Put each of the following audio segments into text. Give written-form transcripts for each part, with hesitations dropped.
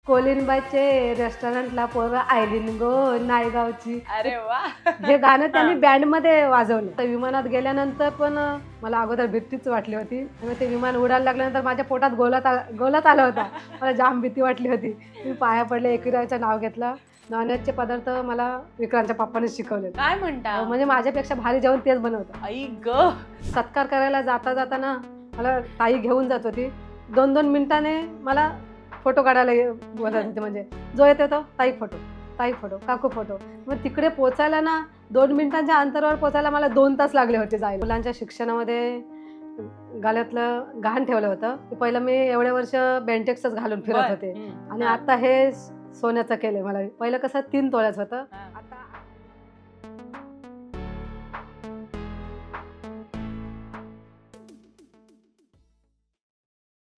कोलिनबाईचे रेस्टॉरंटला पोरं आयलीन गो नायगावची. अरे वा. हे गाणं त्यांनी बँडमध्ये वाजवलं. तर विमानात गेल्यानंतर पण मला अगोदर भीतीच वाटली होती. आणि ते विमान उडायला लागल्यानंतर माझ्या पोटात गोलत आला होता. मला जाम भीती वाटली होती. मी पाया पडले, एकविराचं नाव घेतलं. नॉनव्हेजचे पदार्थ मला विक्रांतच्या पप्पाने शिकवले. काय म्हणता? म्हणजे माझ्यापेक्षा भारी जेवण तेच बनवतं. आई ग. सत्कार करायला जाताना मला ताई घेऊन जात होती. 2-2 मिनिटाने मला फोटो काढायला बोलत होते. म्हणजे जो येतो तो ताई फोटो काकू फोटो. मग तिकडे पोचायला ना 2 मिनिटांच्या अंतरावर पोचायला मला 2 तास लागले होते जायला. मुलांच्या शिक्षणामध्ये गाल्यातलं गहाण ठेवलं होतं. पहिलं मी एवढे वर्ष बेंटेक्सच घालून फिरत होते आणि आता हे सोन्याचं केलंय. मला पहिलं कसं 3 तोळ्याचं होतं. आता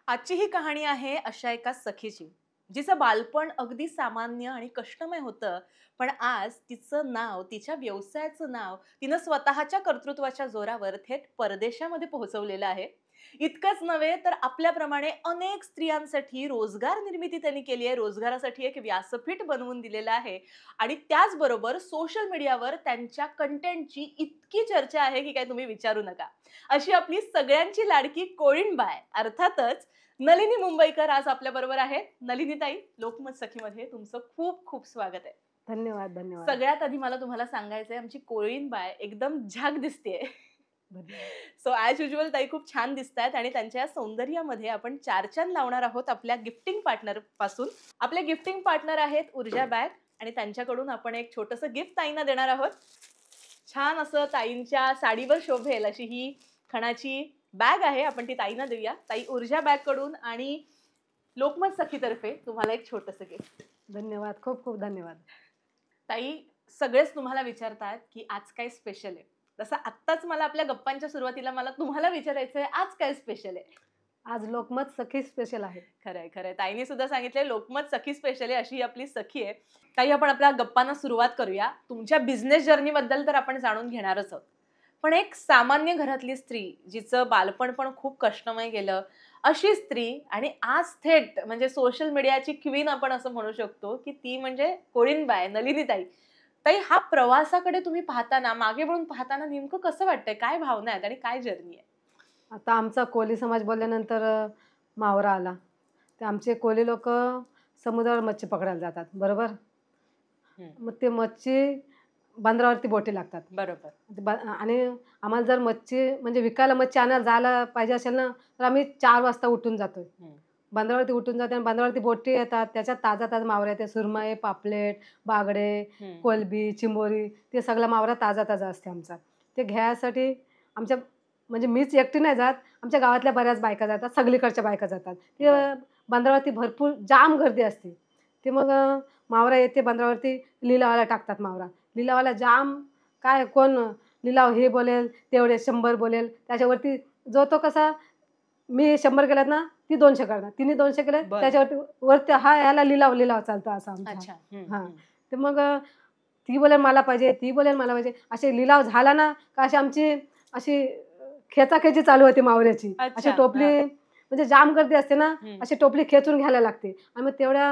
आजची ही कहाणी आहे अशा एका सखीची, जिचं बालपण अगदी सामान्य आणि कष्टमय होतं, पण आज तिचं नाव, तिच्या व्यवसायाचं नाव तिनं स्वतःच्या कर्तृत्वाच्या जोरावर थेट परदेशामध्ये पोहोचवलेलं आहे. इतकंच नव्हे तर आपल्याप्रमाणे अनेक स्त्रियांसाठी रोजगार निर्मिती त्यांनी केली आहे. रोजगारासाठी एक व्यासपीठ बनवून दिलेलं आहे आणि त्याचबरोबर सोशल मीडियावर त्यांच्या कंटेंटची इतकी चर्चा आहे की काय तुम्ही विचारू नका. अशी आपली सगळ्यांची लाडकी कोळीणबाई अर्थातच नलिनी मुंबईकर आज आपल्या बरोबर आहे. नलिनी ताई, लोकमत सखीमध्ये तुमचं खूप खूप स्वागत आहे. धन्यवाद. सगळ्यात आधी मला तुम्हाला सांगायचंय, आमची कोळीणबाई एकदम झाक दिसतेय. सो ॲज युजुअल ताई खूप छान दिसतायत आणि त्यांच्या सौंदर्यामध्ये आपण चारचान लावणार आहोत आपल्या गिफ्टिंग पार्टनर पासून. आपले गिफ्टिंग पार्टनर आहेत ऊर्जा बॅग आणि त्यांच्याकडून आपण एक छोटंसं गिफ्ट ताईंना देणार आहोत. छान असं ताईंच्या साडीवर शोभेल अशी ही खणाची बॅग आहे. आपण ती ताईंना देऊया. ताई, ऊर्जा बॅग कडून आणि लोकमत सखीतर्फे तुम्हाला एक छोटंसं गिफ्ट. धन्यवाद. खूप खूप धन्यवाद. ताई, सगळेच तुम्हाला विचारतात की आज काय स्पेशल आहे. तसं आत्ताच मला आपल्या गप्पांच्या सुरुवातीला मला तुम्हाला विचारायचंय, आज काय स्पेशल आहे? आज लोकमत सखी स्पेशल आहे. खरंय. ताईने सुद्धा सांगितलंय लोकमत सखी स्पेशल आहे. अशी ही आपली सखी आहे. ताई, आपण आपल्या गप्पांना सुरुवात करूया. तुमच्या बिझनेस जर्नी बद्दल तर आपण जाणून घेणारच आहोत, पण एक सामान्य घरातली स्त्री जिचं बालपण पण खूप कष्टमय गेलं, अशी स्त्री आणि आज थेट म्हणजे सोशल मीडियाची क्वीन आपण असं म्हणू शकतो की ती म्हणजे कोळीणबाई नलिनी ताई. ताई, हा प्रवासाकडे तुम्ही पाहताना, मागे वळून पाहताना नेमकं कसं वाटतंय? काय भावना आहेत आणि काय जर्नी आहे? आता आमचा कोली समाज बोलल्यानंतर मावरा आला. ते आमचे कोली लोक समुद्रावर मच्छी पकडायला जातात, बरोबर. मग ते मच्छी बंदरावरती बोटी लागतात, बरोबर. आणि आम्हाला जर मच्छी म्हणजे विकायला मच्छी आणायला जायला पाहिजे असेल ना, तर आम्ही 4 वाजता उठून जातोय. बंदरावरती उठून जाते आणि बंदरावरती बोटी येतात. त्याच्यात ताजा मावरा येते. सुरमई, पापलेट, बागडे, कोलबी, चिंबोरी, ते सगळं मावरा ताजा असते आमचा. ते घ्यायसाठी आमच्या म्हणजे मीच एकटी नाही जात, आमच्या गावातल्या बऱ्याच बायका जातात, सगळीकडच्या बायका जातात. ते बंदरावरती भरपूर जाम गर्दी असते. ते मग मावरा येते बंदरावरती, लिलावाला टाकतात मावरा. लिलावाला जाम काय कोण लिलाव हे बोलेल तेवढे 100 बोलेल. त्याच्यावरती जो तो कसा, मी 100 केल्यात ना, ती 200 करणार, तिने 200 केले त्याच्यावरती वरती हा ह्याला लिलाव चालतो असा आमचा. हां, ते मग ती बोलेल मला पाहिजे, ती बोलेल मला पाहिजे. असे लिलाव झाला ना का अशी आमची अशी खेचाखेची चालू होती मावऱ्याची. अशी टोपली म्हणजे जाम गर्दी असते ना, अशी टोपली खेचून घ्यायला लागते. आणि मग तेवढ्या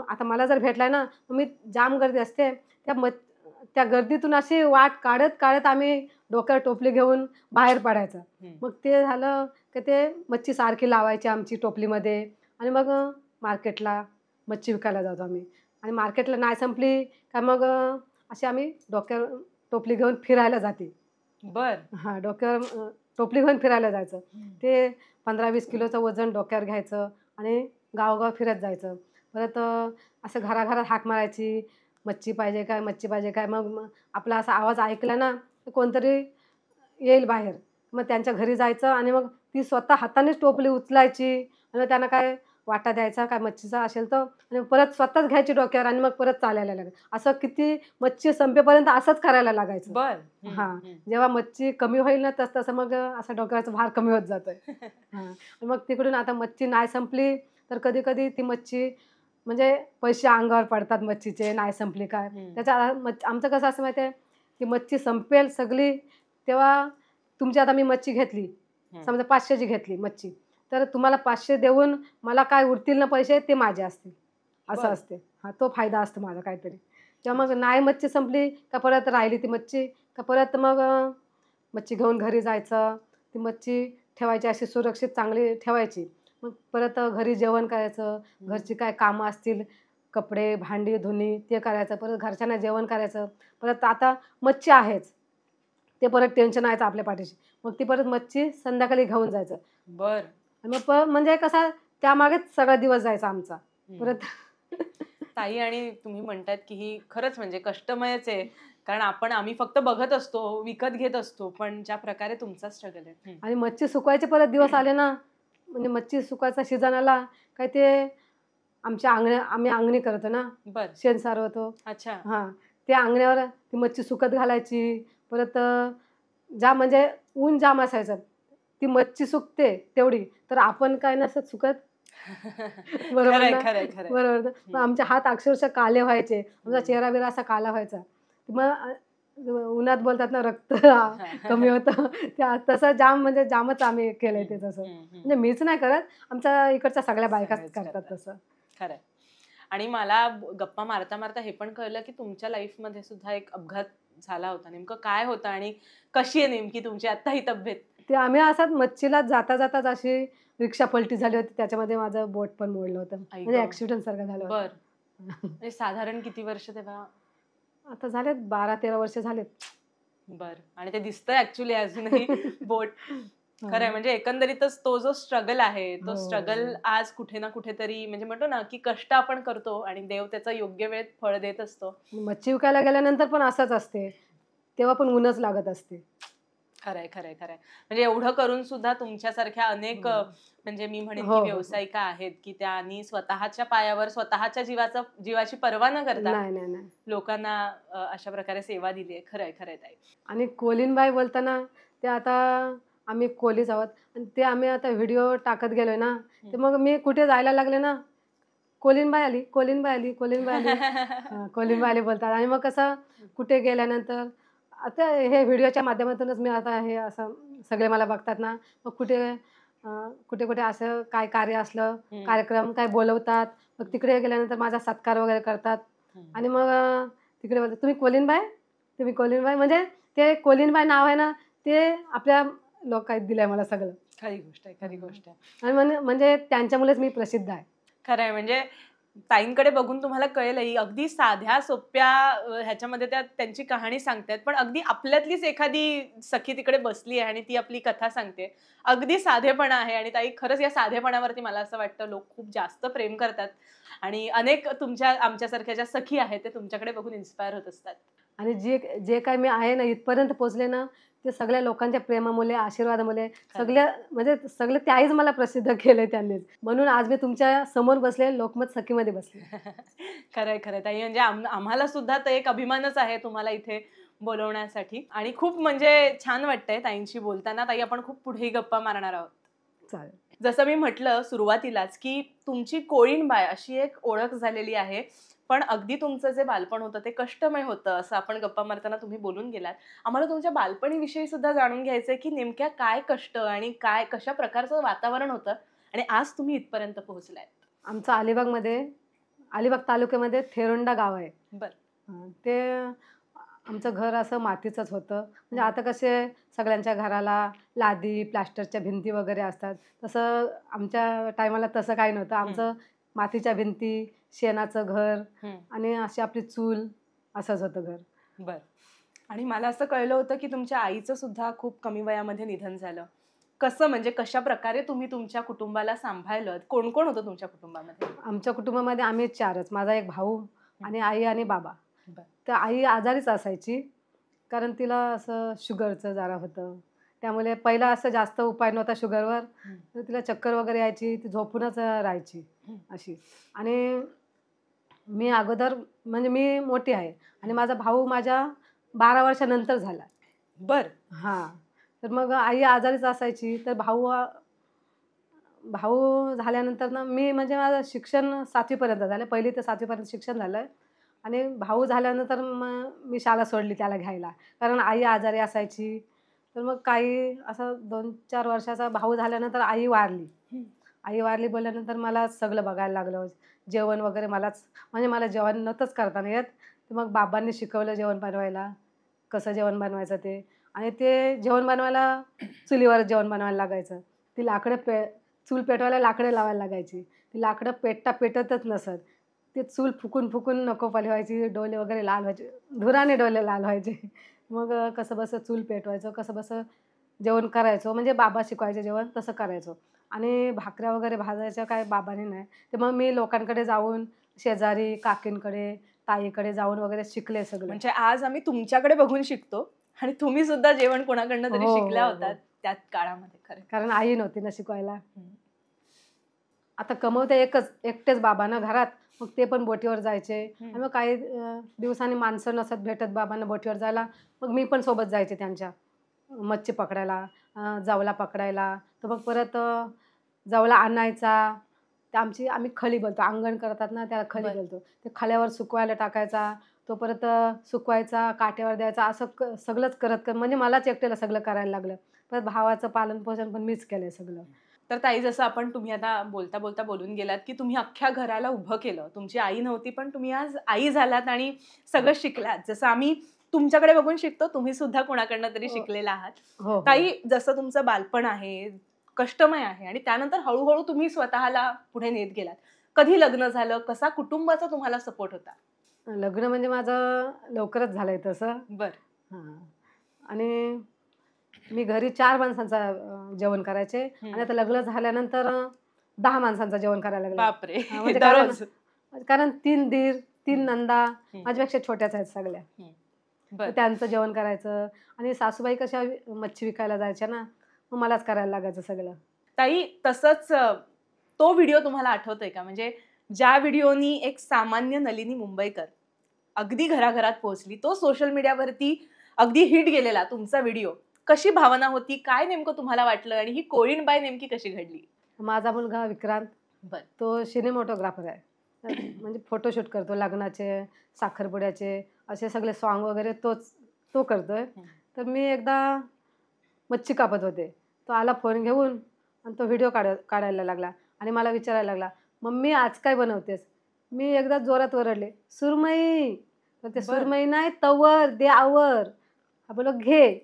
आता मला जर भेटलाय ना, मी जाम गर्दी असते त्या गर्दीतून अशी वाट काढत आम्ही डोक्यावर टोपली घेऊन बाहेर पडायचं. मग ते झालं की ते मच्छी सारखी लावायची आमची टोपलीमध्ये आणि मग मार्केटला मच्छी विकायला जातो आम्ही. आणि मार्केटला नाही संपली का मग अशी आम्ही डोक्यावर टोपली घेऊन फिरायला जाते. हां, डोक्यावर टोपली घेऊन फिरायला जायचं. ते 15-20 किलोचं वजन डोक्यावर घ्यायचं आणि गावोगाव फिरत जायचं. परत असं घराघरात हाक मारायची, मच्छी पाहिजे काय. मग आपला असा आवाज ऐकला ना, कोणतरी येईल बाहेर. मग त्यांच्या घरी जायचं आणि मग ती स्वतः हातानेच टोपली उचलायची आणि त्यांना काय वाटा द्यायचा, काय मच्छीचा असेल तर, आणि परत स्वतःच घ्यायची डोक्यावर आणि मग परत चालायला लागायचं. असं किती मच्छी संपेपर्यंत असंच करायला लागायचं. हां, जेव्हा मच्छी कमी होईल ना तसं मग असं डोक्यावरचा भार कमी होत जातोय. हां, मग तिकडून आता मच्छी नाही संपली तर कधी ती मच्छी म्हणजे पैसे अंगावर पडतात मच्छीचे, नाही संपली काय. त्याच्या आमचं कसं असं माहिती आहे की मच्छी संपेल सगळी तेव्हा तुमची आता मी मच्छी घेतली, समजा 500ची घेतली मच्छी, तर तुम्हाला 500 देऊन मला काय उरतील ना पैसे ते माझे असतील. असं बरं. असते. हा तो फायदा असतो माझा काहीतरी. तेव्हा मग नाही मच्छी संपली का परत राहिली ती मच्छी का परत मग मच्छी घेऊन घरी जायचं. ती मच्छी ठेवायची अशी सुरक्षित चांगली ठेवायची. मग परत घरी जेवण करायचं. घरची काय कामं असतील, कपडे, भांडी, धुणी ते करायचं. परत घरच्यांना जेवण करायचं. परत आता मच्छी आहेच. ते परत टेन्शन आहेच आपल्या पाठीशी. मग ती परत मच्छी संध्याकाळी घेऊन जायचं. बरं. आणि मग म्हणजे कसा त्यामागेच सगळा दिवस जायचा आमचा. हं. परत ताई आणि तुम्ही म्हणतायत की ही खरंच म्हणजे कष्टमयच आहे. कारण आम्ही फक्त बघत असतो, विकत घेत असतो. पण ज्या प्रकारे तुमचा स्ट्रगल आहे. हं. आणि मच्छी सुकवायचे परत दिवस आले ना, म्हणजे मच्छी सुकवायचा सीझन आला, काय ते आम्ही अंगणी करतो ना, बरं. शेण सारवतो. अच्छा. हां, त्या अंगण्यावर ती मच्छी सुकत घालायची. परत जाम म्हणजे ऊन जाम असायचं. ती मच्छी सुकते तेवढी, तर आपण काय नसत सुकत. बरोबर खरंय, ना? खरंय, खरंय. बरोबर ना? मग हं. आमचे हात अक्षरशः काळे व्हायचे. आमचा हं. चेहरा-बिहरा असा काळा व्हायचा. मग उन्हात बोलतात ना रक्त कमी होतं. तसं जाम म्हणजे जामच आम्ही केलंय ते हं, तसं. हं, हं. म्हणजे मीच नाही करत, आमच्या इकडच्या सगळ्या बायकाच सगळेच करतात करतात. तसं. खरंय. आणि मला गप्पा मारता हे पण कळलं की तुमच्या लाईफमध्ये सुद्धा एक अपघात झाला होता. नेमकं काय होतं आणि कशी आहे नेमकी तुमची आता ही तब्येत? ते आम्ही असंच मच्छीला जाताच अशी रिक्षा पलटी झाली होती. त्याच्यामध्ये माझं बोट पण मोडलं होतं. आई म्हणजे गं! ॲक्सिडेंटसारखं झालं होतं. बरं. म्हणजे साधारण किती वर्ष तेव्हा? आता झालेत 12-13 वर्ष झालेत. बरं. आणि ते दिसतंय ॲक्चुअली अजूनही बोट. खरंय हां. म्हणजे एकंदरीतच तो जो स्ट्रगल आहे, तो स्ट्रगल हो. आज कुठे ना कुठेतरी म्हणजे म्हणतो ना, की कष्ट आपण करतो आणि देव त्याचं योग्य वेळेत फळ देत असतो. मच्छी विकायला गेल्यानंतर पण असंच असते. तेव्हा पण ऊनच लागत असते. खरंय, खरंय, खरंय. म्हणजे एवढं करून सुद्धा तुमच्यासारख्या अनेक हो. म्हणजे मी म्हणेन की हो, हो, हो. व्यावसायिका आहेत, की त्यांनी स्वतःच्या पायावर स्वतःच्या जीवाची पर्वा न करता नाही, नाही, नाही. लोकांना अशा प्रकारे सेवा दिली आहे. खरंय, खरंय ताई. आणि कोलीनबाई बोलताना ते आता आम्ही कोलीच आहोत आणि ते आम्ही आता व्हिडिओ टाकत गेलोय ना, हं. तर मग मी कुठे जायला लागले ना, कोलीनबाई आली, कोलीनबाई आली, कोलीनबाई आली. हां, कोलीनबाई आली बोलतात आणि मग कसं कुठे गेल्यानंतर आता हे व्हिडिओच्या माध्यमातूनच मी आता हे असं सगळे मला बघतात ना, मग कुठे-कुठे असं काय कार्य असलं, हं, कार्यक्रम काय बोलवतात. मग हं, तिकडे गेल्यानंतर माझा सत्कार वगैरे करतात हं. आणि मग तिकडे बोलतात, "तुम्ही कोलीनबाई? तुम्ही कोलीनबाई?" म्हणजे ते कोलीनबाई नाव आहे ना, ते आपल्या लोकांनी दिलंय मला सगळं. खरी गोष्ट आहे, खरी हां. गोष्ट आहे. आणि म्हणजे त्यांच्यामुळेच मी प्रसिद्ध आहे. खरंय म्हणजे ताईंकडे बघून तुम्हाला कळेलही अगदी साध्या सोप्या ह्याच्यामध्ये त्या त्यांची कहाणी सांगतायत. पण अगदी आपल्यातलीच एखादी सखी तिकडे बसली आहे आणि ती आपली कथा सांगते. अगदी साधेपणा आहे आणि ताई खरंच या साधेपणावरती मला असं वाटतं लोक खूप जास्त प्रेम करतात आणि अनेक आमच्यासारख्या ज्या सखी आहेत ते तुमच्याकडे बघून इन्स्पायर होत असतात. आणि जे जे काही मी आहे ना, इथपर्यंत पोहोचले ना, ते सगळ्या लोकांच्या प्रेमामुळे, आशीर्वादामुळे खरंय. म्हणजे सगळे त्याहीच मला प्रसिद्ध केलंय त्यांनीच. म्हणून आज मी तुमच्या समोर बसले, लोकमत सखीमध्ये बसले. खरंय, खरंय ताई म्हणजे आम्हाला सुद्धा तो एक अभिमानच आहे तुम्हाला इथे बोलवण्यासाठी आणि खूप म्हणजे छान वाटतंय ताईंशी बोलताना. ताई आपण खूप पुढेही गप्पा मारणार आहोत. चालेल. जसं मी म्हटलं सुरुवातीलाच, की तुमची कोळीणबाई अशी एक ओळख झालेली आहे. पण अगदी तुमचं जे बालपण होतं ते कष्टमय होतं, असं आपण गप्पा मारताना तुम्ही बोलून गेलात. आम्हाला तुमच्या बालपणीविषयी सुद्धा जाणून घ्यायचंय, की नेमक्या काय कष्ट आणि कशा प्रकारचं वातावरण होतं आणि आज तुम्ही इथपर्यंत पोहोचलायत? आमचं अलिबाग तालुक्यामध्ये थेरोंडा गाव आहे. बरं. ते आमचं घर असं मातीचंच होतं. म्हणजे हं, आता कसे सगळ्यांच्या घराला लादी, प्लास्टरच्या भिंती वगैरे असतात. तसं आमच्या टायमाला तसं काही नव्हतं. हं, आमचं मातीच्या भिंती, शेणाचं घर हं. आणि अशी आपली चूल असंच होतं घर. बरं. आणि मला असं कळलं होतं, की तुमच्या आईचं सुद्धा खूप कमी वयामध्ये निधन झालं. कसं म्हणजे कशाप्रकारे तुम्ही तुमच्या कुटुंबाला सांभाळलत? कोण-कोण होतं तुमच्या कुटुंबामध्ये? आमच्या कुटुंबामध्ये आम्ही 4च. माझा एक भाऊ हं. आणि आई आणि बाबा. बरं. तर आई आजारीच असायची. कारण तिला असं शुगरचं जरा होतं. त्यामुळे पहिला असं जास्त उपाय नव्हता शुगरवर. हं, तर तिला चक्कर वगैरे यायची. ती झोपूनच राहायची हं, अशी. आणि मी अगोदर म्हणजे मी मोठी आहे आणि हं. माझा भाऊ माझ्या 12 वर्षानंतर झाला. बरं. हां. तर मग आई आजारीच असायची. तर भाऊ झाल्यानंतर ना मी म्हणजे माझं शिक्षण 7वी पर्यंत झालं. 1ली ते 7वी पर्यंत शिक्षण झालं आणि भाऊ झाल्यानंतर मग मी शाळा सोडली त्याला घ्यायला. कारण आई आजारी असायची. तर मग काही असं 2-4 वर्षाचा भाऊ झाल्यानंतर आई वारली. हं. आई वारली बोलल्यानंतर मला सगळं बघायला लागलं. जेवण वगैरे मलाच, म्हणजे मला जेवण नव्हतंच करता नाही येत. तर मग बाबांनी शिकवलं जेवण बनवायला, कसं जेवण बनवायचं ते. आणि ते जेवण बनवायला चुलीवर जेवण बनवायला लागायचं. ती चूल पेटवायला लाकडं लावायला लागायची. ती लाकडं पेटतच नसत. ते चूल फुकून फुकून नको व्हायची, डोले वगैरे लाल व्हायचे, धुराने डोले लाल व्हायचे. मग कसंबसं चूल पेटवायचं, कसंबसं जेवण करायचो. म्हणजे बाबा शिकवायचे जेवण तसं करायचो. आणि भाकऱ्या वगैरे भाजायच्या काय बाबांनी नाही. तर मग मी लोकांकडे जाऊन, शेजारी, काकींकडे, ताईकडे जाऊन वगैरे शिकले सगळं. म्हणजे आज आम्ही तुमच्याकडे बघून शिकतो आणि तुम्ही सुद्धा जेवण कोणाकडनं तरी हो, शिकल्या हो, होतात हो. त्या काळामध्ये. खरं. कारण आई नव्हती ना शिकवायला. आता कमवते एकटेच बाबा ना घरात. मग ते पण बोटीवर जायचे. आणि मग काही दिवसांनी माणसं नसत भेटत बाबांना बोटीवर जायला. मग मी पण सोबत जायचे त्यांच्या मच्छी पकडायला, जवला पकडायला. तर मग परत जवला आणायचा. ते आम्ही खली बोलतो, अंगण करतात ना त्याला खली बरं. बोलतो. ते खल्यावर सुकवायला टाकायचा. तो परत सुकवायचा, काट्यावर द्यायचा. असं सगळंच करत म्हणजे मलाच एकट्याला सगळं करायला लागलं. परत भावाचं पालनपोषण पण मीच केलंय सगळं. तर ताई, जसं तुम्ही आता बोलता बोलता बोलून गेलात की तुम्ही अख्ख्या घराला उभं केलं. तुमची आई नव्हती पण तुम्ही आज आई झालात आणि सगळं शिकलात. जसं आम्ही तुमच्याकडे बघून शिकतो, तुम्ही सुद्धा कोणाकडनं तरी शिकलेला आहात. हो, हो. ताई, जसं तुमचं बालपण आहे, कष्टमय आहे आणि त्यानंतर हळूहळू तुम्ही स्वतःला पुढे नेत गेलात. कधी लग्न झालं? कसा कुटुंबाचा तुम्हाला सपोर्ट होता? लग्न म्हणजे माझं लवकरच झालंय तसं. बरं. हां. आणि मी घरी 4 माणसांचं जेवण करायचे. आणि आता लग्न झाल्यानंतर 10 माणसांचं जेवण करायला लागले. बापरे. म्हणजे दररोज. कारण 3 दीर, 3 नंदा माझ्यापेक्षा छोट्याच आहेत सगळ्या. तर बरं. त्यांचं जेवण करायचं. आणि सासूबाई कशा मच्छी विकायला जायच्या ना, मग मलाच करायला लागायचं सगळं. ताई, तसंच तो व्हिडिओ तुम्हाला आठवतोय का? म्हणजे ज्या व्हिडिओनी एक सामान्य नलिनी मुंबईकर अगदी घराघरात पोहोचली, तो सोशल मीडियावरती अगदी हिट गेलेला तुमचा व्हिडिओ. कशी भावना होती? काय नेमकं तुम्हाला वाटलं आणि ही कोळीणबाई नेमकी कशी घडली? माझा मुलगा विक्रांत, बरं. तो सिनेमॅटोग्राफर आहे. म्हणजे फोटोशूट करतो लग्नाचे, साखरपुड्याचे, असे सगळे सॉन्ग वगैरे तो करतोय. तर मी एकदा मच्छी कापत होते. तो आला फोन घेऊन आणि तो व्हिडिओ काढायला लागला. आणि मला विचारायला लागला, "मम्मी आज काय बनवतेस?" मी एकदा जोरात ओरडले, "सुरमई." तर ते बरं. सुरमई नाही, तवर दे आवर. हा बोललो, "घे."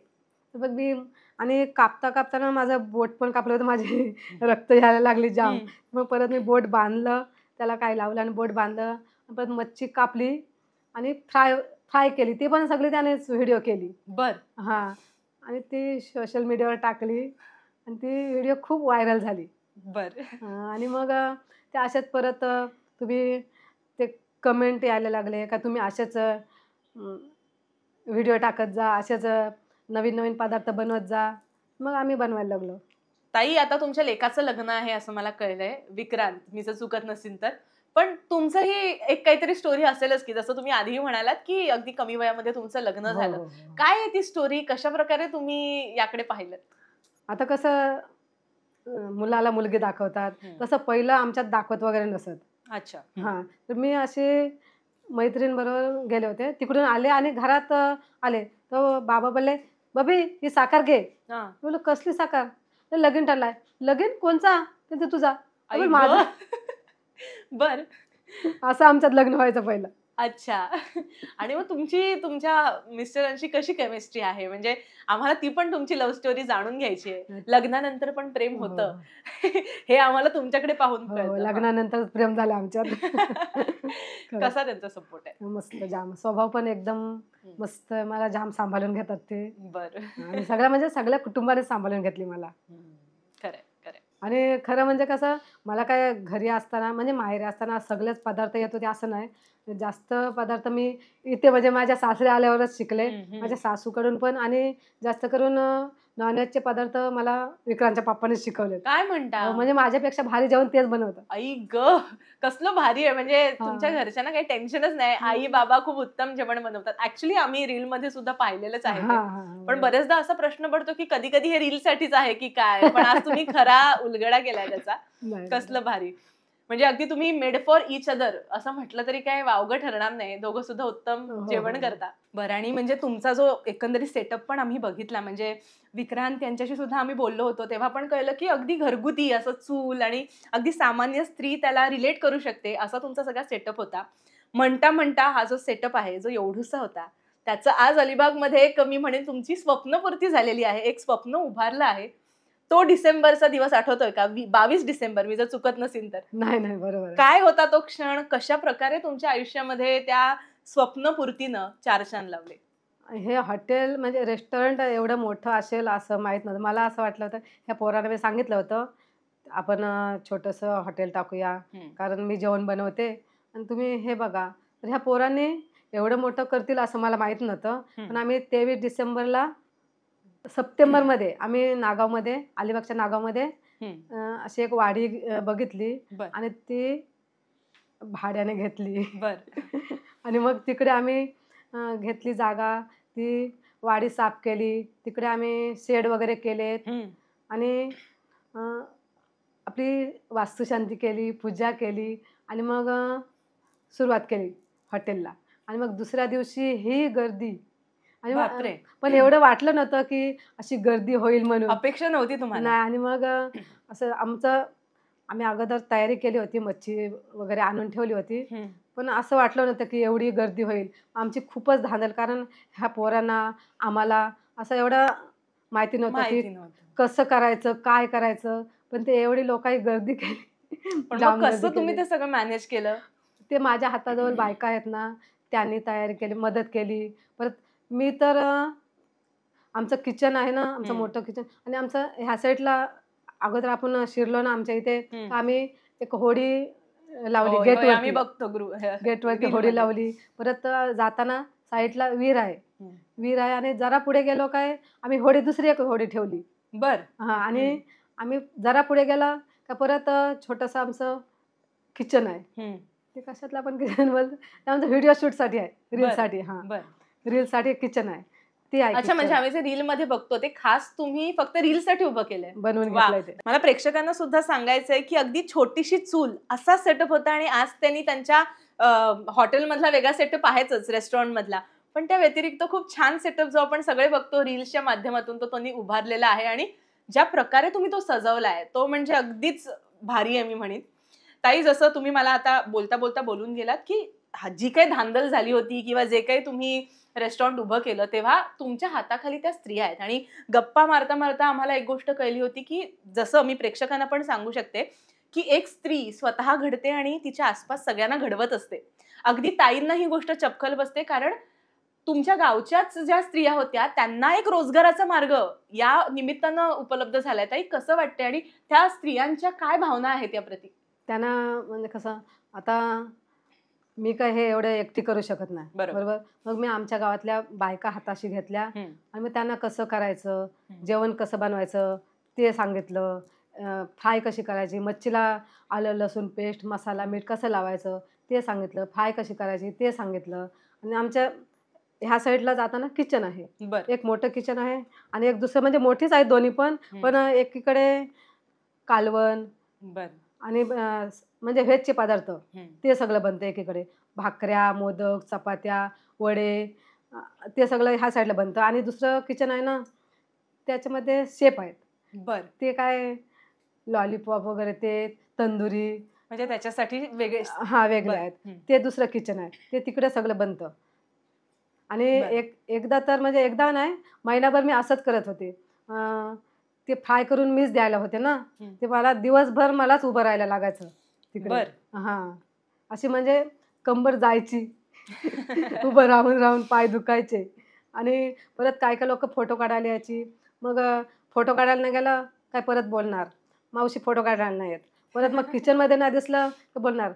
तर मग मी आणि कापताना माझं बोट पण कापलं होतं. माझी रक्त यायला लागली जाम. मग परत मी बोट बांधलं, त्याला काय लावलं आणि बोट बांधलं. परत मच्छी कापली आणि फ्राय केली. ती पण सगळी त्यानेच व्हिडिओ केली. बरं. हां. आणि ती सोशल मीडियावर टाकली आणि ती व्हिडिओ खूप व्हायरल झाली. बरं. आणि मग ते असेच परत तुम्ही ते कमेंट यायला लागले का तुम्ही असेच व्हिडिओ टाकत जा, असेच नवीन-नवीन पदार्थ बनवत जा. मग आम्ही बनवायला लागलो. ताई, आता तुमच्या लेकाचं लग्न आहे असं मला कळलंय, विक्रांत, मी जर चुकत नसेल तर. पण तुमचंही एक काहीतरी स्टोरी असेलच की जसं तुम्ही आधीही म्हणालात की अगदी कमी वयामध्ये तुमचं लग्न हो, झालं. हो, हो. काय आहे ती स्टोरी? कशाप्रकारे तुम्ही याकडे पाहिलत? आता कसं मुलाला मुलगी दाखवतात, तसं पहिलं आमच्यात दाखवत वगैरे नसत. अच्छा. हां. तर मी असे मैत्रिणीबरोबर गेले होते. तिकडून आले आणि घरात आले. तर बाबा बोलले, "बबी ही साखर घे." हां. मी बोललो, "कसली साखर?" तर "लगीन ठरलाय." "लगीन कोणचा?" "ते तुझा." आई "माझं." गं! बरं. असं आमच्यात लग्न व्हायचं पहिलं. अच्छा. आणि मग तुमच्या मिस्टरांशी कशी केमिस्ट्री आहे? म्हणजे आम्हाला ती पण तुमची लव्ह स्टोरी जाणून घ्यायची आहे. लग्नानंतर पण प्रेम हो, होतं. हो. हे आम्हाला तुमच्याकडे पाहून हो, कळतं. हां. लग्नानंतर प्रेम झालं आमच्यात. खरंच. कसा त्यांचा सपोर्ट आहे? मस्त जाम. स्वभाव पण एकदम मस्त. मला जाम सांभाळून घेतात ते. बरं. आणि सगळ्या कुटुंबाने सांभाळून घेतली मला. खरंय, खरंय. आणि खरं म्हणजे कसं, मला काय घरी असताना म्हणजे माहेरी असताना सगळेच पदार्थ येत होते असं नाही. जास्त पदार्थ मी इथे म्हणजे माझ्या सासरी आल्यावरच शिकले. माझ्या सासूकडून पण. आणि जास्त करून नॉनव्हेजचे पदार्थ मला विक्रांतच्या पप्पानेच शिकवलेत. काय म्हणता? म्हणजे माझ्यापेक्षा भारी जेवण तेच बनवतात. आई गं! कसलं भारी आहे. म्हणजे तुमच्या हां. घरच्यांना काही टेन्शनच नाही. आई बाबा खूप उत्तम जेवण बनवतात. ॲक्चुअली आम्ही रीलमध्ये सुद्धा पाहिलेलंच आहे ते. हां, हां. पण बरेचदा असा प्रश्न पडतो की कधी-कधी हे रीलसाठीच आहे की काय? पण आज तुम्ही खरा उलगडा केलाय त्याचा. नाही, नाही. कसलं भारी. म्हणजे अगदी तुम्ही मेड फॉर इच अदर असं म्हटलं तरी काय वावगं ठरणार नाही. दोघं सुद्धा उत्तम हो, जेवण हो. करता. बरं, आणि म्हणजे तुमचा जो एकंदरीत सेटअप पण आम्ही बघितला, म्हणजे विक्रांत यांच्याशी सुद्धा आम्ही बोललो होतो, तेव्हा पण कळलं की अगदी घरगुती असं चूल आणि अगदी सामान्य स्त्री त्याला रिलेट करू शकते असा तुमचा सगळा सेटअप होता. म्हणता म्हणता हा जो सेटअप आहे, जो एवढूसा होता, त्याचं आज अलिबागमध्ये एक मी म्हणेन तुमची स्वप्नपूर्ती झालेली आहे. एक स्वप्न उभारलं आहे. तो डिसेंबरचा दिवस आठवतोय का? 22 डिसेंबर, मी जर चुकत नसीन तर. नाही, नाही. बरोबर आहे. काय होता तो क्षण? कशाप्रकारे तुमच्या आयुष्यामध्ये त्या स्वप्नपूर्तीनं चार चांद लावले? हे हॉटेल म्हणजे रेस्टॉरंट एवढं मोठं असेल असं माहीत नव्हतं. मला असं वाटलं होतं, ह्या पोरांना मी सांगितलं होतं, आपण छोटंसं हॉटेल टाकूया, कारण मी जेवण बनवते आणि तुम्ही हे बघा. तर ह्या पोरांनी एवढं मोठं करतील असं मला माहीत नव्हतं. पण आम्ही 23 डिसेंबरला सप्टेंबरमध्ये आम्ही नागावमध्ये, अलिबागच्या नागावमध्ये अशी एक वाडी बघितली बर आणि ती भाड्याने घेतली. बर आणि मग तिकडे आम्ही घेतली जागा. ती वाडी साफ केली. तिकडे आम्ही शेड वगैरे केलेत आणि अ, आपली वास्तुशांती केली, पूजा केली आणि मग सुरुवात केली हॉटेलला. आणि मग दुसऱ्या दिवशी ही गर्दी आणि बापरे, पण एवढं वाटलं नव्हतं की अशी गर्दी होईल म्हणून. अपेक्षा नव्हती तुम्हाला? नाही. आणि मग असं आम्ही अगोदर तयारी केली होती, मच्छी वगैरे आणून ठेवली होती. पण असं वाटलं नव्हतं की एवढी गर्दी होईल. आमची खूपच धांदल, कारण ह्या पोरांना, आम्हाला असं एवढं माहिती नव्हतं की माहिती नव्हतं. कसं करायचं, काय करायचं. पण ते एवढी लोकांनी गर्दी केली. पण मग जाम गर्दी कसं तुम्ही केली. ते सगळं मॅनेज केलं? ते माझ्या हाताजवळ बायका आहेत ना, त्यांनी तयारी केली, मदत केली. परत मी तर आमचं किचन आहे ना, आमचं मोठं किचन आणि आमचं ह्या साईडला अगोदर आपण शिरलो ना आमच्या इथे, तर आम्ही एक होडी लावली होय, होय, आम्ही गेटवरती. बघतो गेटवरती रील होडी मध्ये. लावली. परत जाताना साईडला विहीर आहे. विहीर आहे आणि जरा पुढे गेलो काय, आम्ही दुसरी एक होडी ठेवली. बर हां. आणि आम्ही जरा पुढे गेला का परत छोटंसं आमचं किचन आहे. ते कशातलं आपण किचन बोलतो, ते आमचं व्हिडिओ शूटसाठी आहे, रीलसाठी. हां. बर रीलसाठी किचन आहे. ती आहे अच्छा, म्हणजे किचन. आम्ही जे रील मध्ये बघतो ते खास तुम्ही फक्त रील साठी उभं केलंय? बनवून वा, घेतलंय ते. मला प्रेक्षकांना सुद्धा सांगायचंय की अगदी छोटीशी चूल असा सेटअप होता, आणि आज त्यांनी त्यांच्या हॉटेलमधला वेगळा सेटअप आहेच, रेस्टॉरंट मधला, पण त्या व्यतिरिक्त खूप छान सेटअप जो आपण सगळे बघतो रील्सच्या माध्यमातून, तो त्यांनी उभारलेला आहे. आणि ज्या प्रकारे तुम्ही तो सजवलाय तो म्हणजे अगदीच भारी आहे मी म्हणेन. ताई, जसं तुम्ही मला आता बोलता बोलता बोलून गेलात की जी काही धांदल झाली होती किंवा जे काही तुम्ही रेस्टॉरंट उभं केलं, तेव्हा तुमच्या हाताखाली त्या स्त्रिया आहेत. आणि गप्पा मारता मारता आम्हाला एक गोष्ट कळली होती की जसं मी प्रेक्षकांना पण सांगू शकते की एक स्त्री स्वतः घडते आणि तिच्या आसपास सगळ्यांना घडवत असते. अगदी ताईंना ही गोष्ट चपखल बसते, कारण तुमच्या गावच्याच ज्या स्त्रिया होत्या त्यांना एक रोजगाराचा मार्ग या निमित्तानं उपलब्ध झालाय. ताई, कसं वाटतंय आणि त्या स्त्रियांच्या काय भावना आहेत याप्रती? त्यांना म्हणजे कसं, आता मी काय हे एवढं एकटी करू शकत नाही. बरोबर. बरोबर. मग मी आमच्या गावातल्या बायका हाताशी घेतल्या आणि मग त्यांना कसं करायचं, जेवण कसं बनवायचं ते सांगितलं. फ्राय कशी करायची, मच्छीला आलं लसूण पेस्ट, मसाला, मीठ कसं लावायचं ते सांगितलं. फ्राय कशी करायची ते सांगितलं. आणि आमच्या ह्या साईडला जाताना किचन आहे. बर एक मोठं किचन आहे आणि एक दुसरं, म्हणजे मोठीच आहेत दोन्ही पण. पण एकीकडे कालवण बर आणि म्हणजे व्हेजचे पदार्थ ते सगळं बनतं एकीकडे. भाकऱ्या, मोदक, चपात्या, वडे ते सगळं ह्या साईडला बनतं. आणि दुसरं किचन आहे ना, त्याच्यामध्ये शेफ आहेत. बर ते काय लॉलीपॉप वगैरे, ते तंदुरी म्हणजे त्याच्यासाठी वेगळे. हां, वेगळे बर आहेत. ते दुसरं किचन आहे. ते तिकडे सगळं बनतं. आणि बर एकदा तर म्हणजे एकदा नाही, महिनाभर मी असंच करत होते. ते फ्राय करून मीच द्यायला होते ना, ते मला दिवसभर मलाच उभं राहायला लागायचं तिकडे. बर हां. अशी म्हणजे कंबर जायची. उभं राहून राहून पाय दुखायचे. आणि परत काही लोकं फोटो काढायला यायची. मग फोटो काढायला नाही गेलं काय परत बोलणार, "मावशी फोटो काढायला नाही येत." परत मग किचनमध्ये नाही दिसलं तर बोलणार,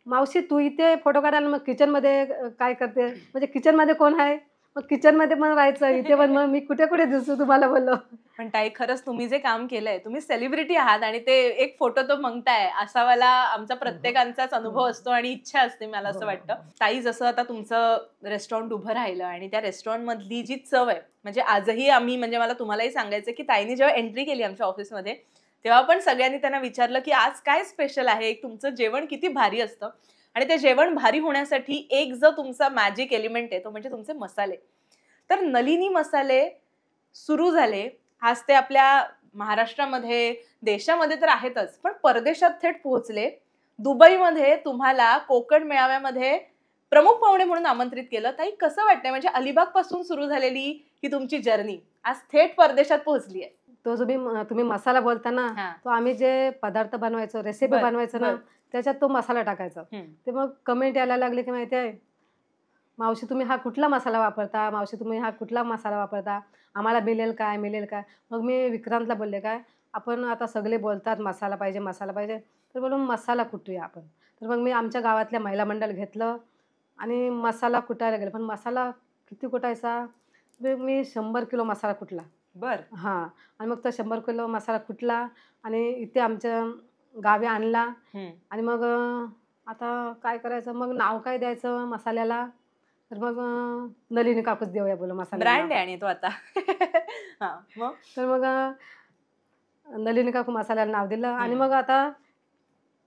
"मावशी तू इथे फोटो काढायला मग किचनमध्ये काय करते?" म्हणजे किचनमध्ये कोण आहे? मग किचनमध्ये पण राहायचं, इथे पण. मग मी कुठे-कुठे दिसू तुम्हाला बोललो. पण ताई, खरंच तुम्ही जे काम केलंय, तुम्ही सेलिब्रिटी आहात आणि ते एक फोटो तो मागताय, असा वाला आमचा प्रत्येकांचाच अनुभव असतो आणि इच्छा असते, मला असं वाटतं. ताई, जसं आता तुमचं रेस्टॉरंट उभं राहिलं आणि त्या रेस्टॉरंट मधली जी चव आहे, म्हणजे आजही आम्ही, म्हणजे मला तुम्हालाही सांगायचं की ताईने जेव्हा एंट्री केली आमच्या ऑफिसमध्ये, तेव्हा पण सगळ्यांनी त्यांना विचारलं की आज काय स्पेशल आहे, एक तुमचं जेवण किती भारी असतं. आणि ते जेवण भारी होण्यासाठी एक जो तुमचा मॅजिक एलिमेंट आहे तो म्हणजे तुमचे मसाले. तर नलिनी मसाले सुरू झाले, आज ते आपल्या महाराष्ट्रामध्ये, देशामध्ये तर आहेतच, पण परदेशात थेट पोहोचले. दुबईमध्ये तुम्हाला कोकण मेळाव्यामध्ये प्रमुख पाहुणे म्हणून आमंत्रित केलं. ताई, कसं वाटतंय? म्हणजे अलिबाग पासून सुरू झालेली ही तुमची जर्नी आज थेट परदेशात पोहोचली आहे. तो तुम्ही मसाला बोलता ना, हां. तो आम्ही जे पदार्थ बनवायचो, रेसिपी बरं, बनवायचो ना, बरं. त्याच्यात तो मसाला टाकायचा. हं. ते मग कमेंट यायला लागले की माहिती आहे, "मावशी तुम्ही हा कुठला मसाला वापरता? मावशी तुम्ही हा कुठला मसाला वापरता? आम्हाला मिळेल काय, मिळेल काय?" मग मी विक्रांतला बोलले, "काय आपण आता सगळे बोलतात मसाला पाहिजे, मसाला पाहिजे." तर बोललो मसाला कुटूया आपण. तर मग मी आमच्या गावातल्या महिला मंडळ घेतलं आणि मसाला कुटायला गेले. पण मसाला किती कुटायचा? मी 100 किलो मसाला कुटला. बरं. हां. आणि मग तो 100 किलो मसाला कुटला आणि इथे आमच्या गावी आणला हं. आणि मग आता काय करायचं? मग नाव काय द्यायचं मसाल्याला? तर मग नलिनी काकूच देऊया बोललो मसाल्याला ब्रँड नाव. आहे आणि तो आता. हां. मग? तर मग नलिनी काकू मसाल्याला नाव दिलं आणि हं. मग आता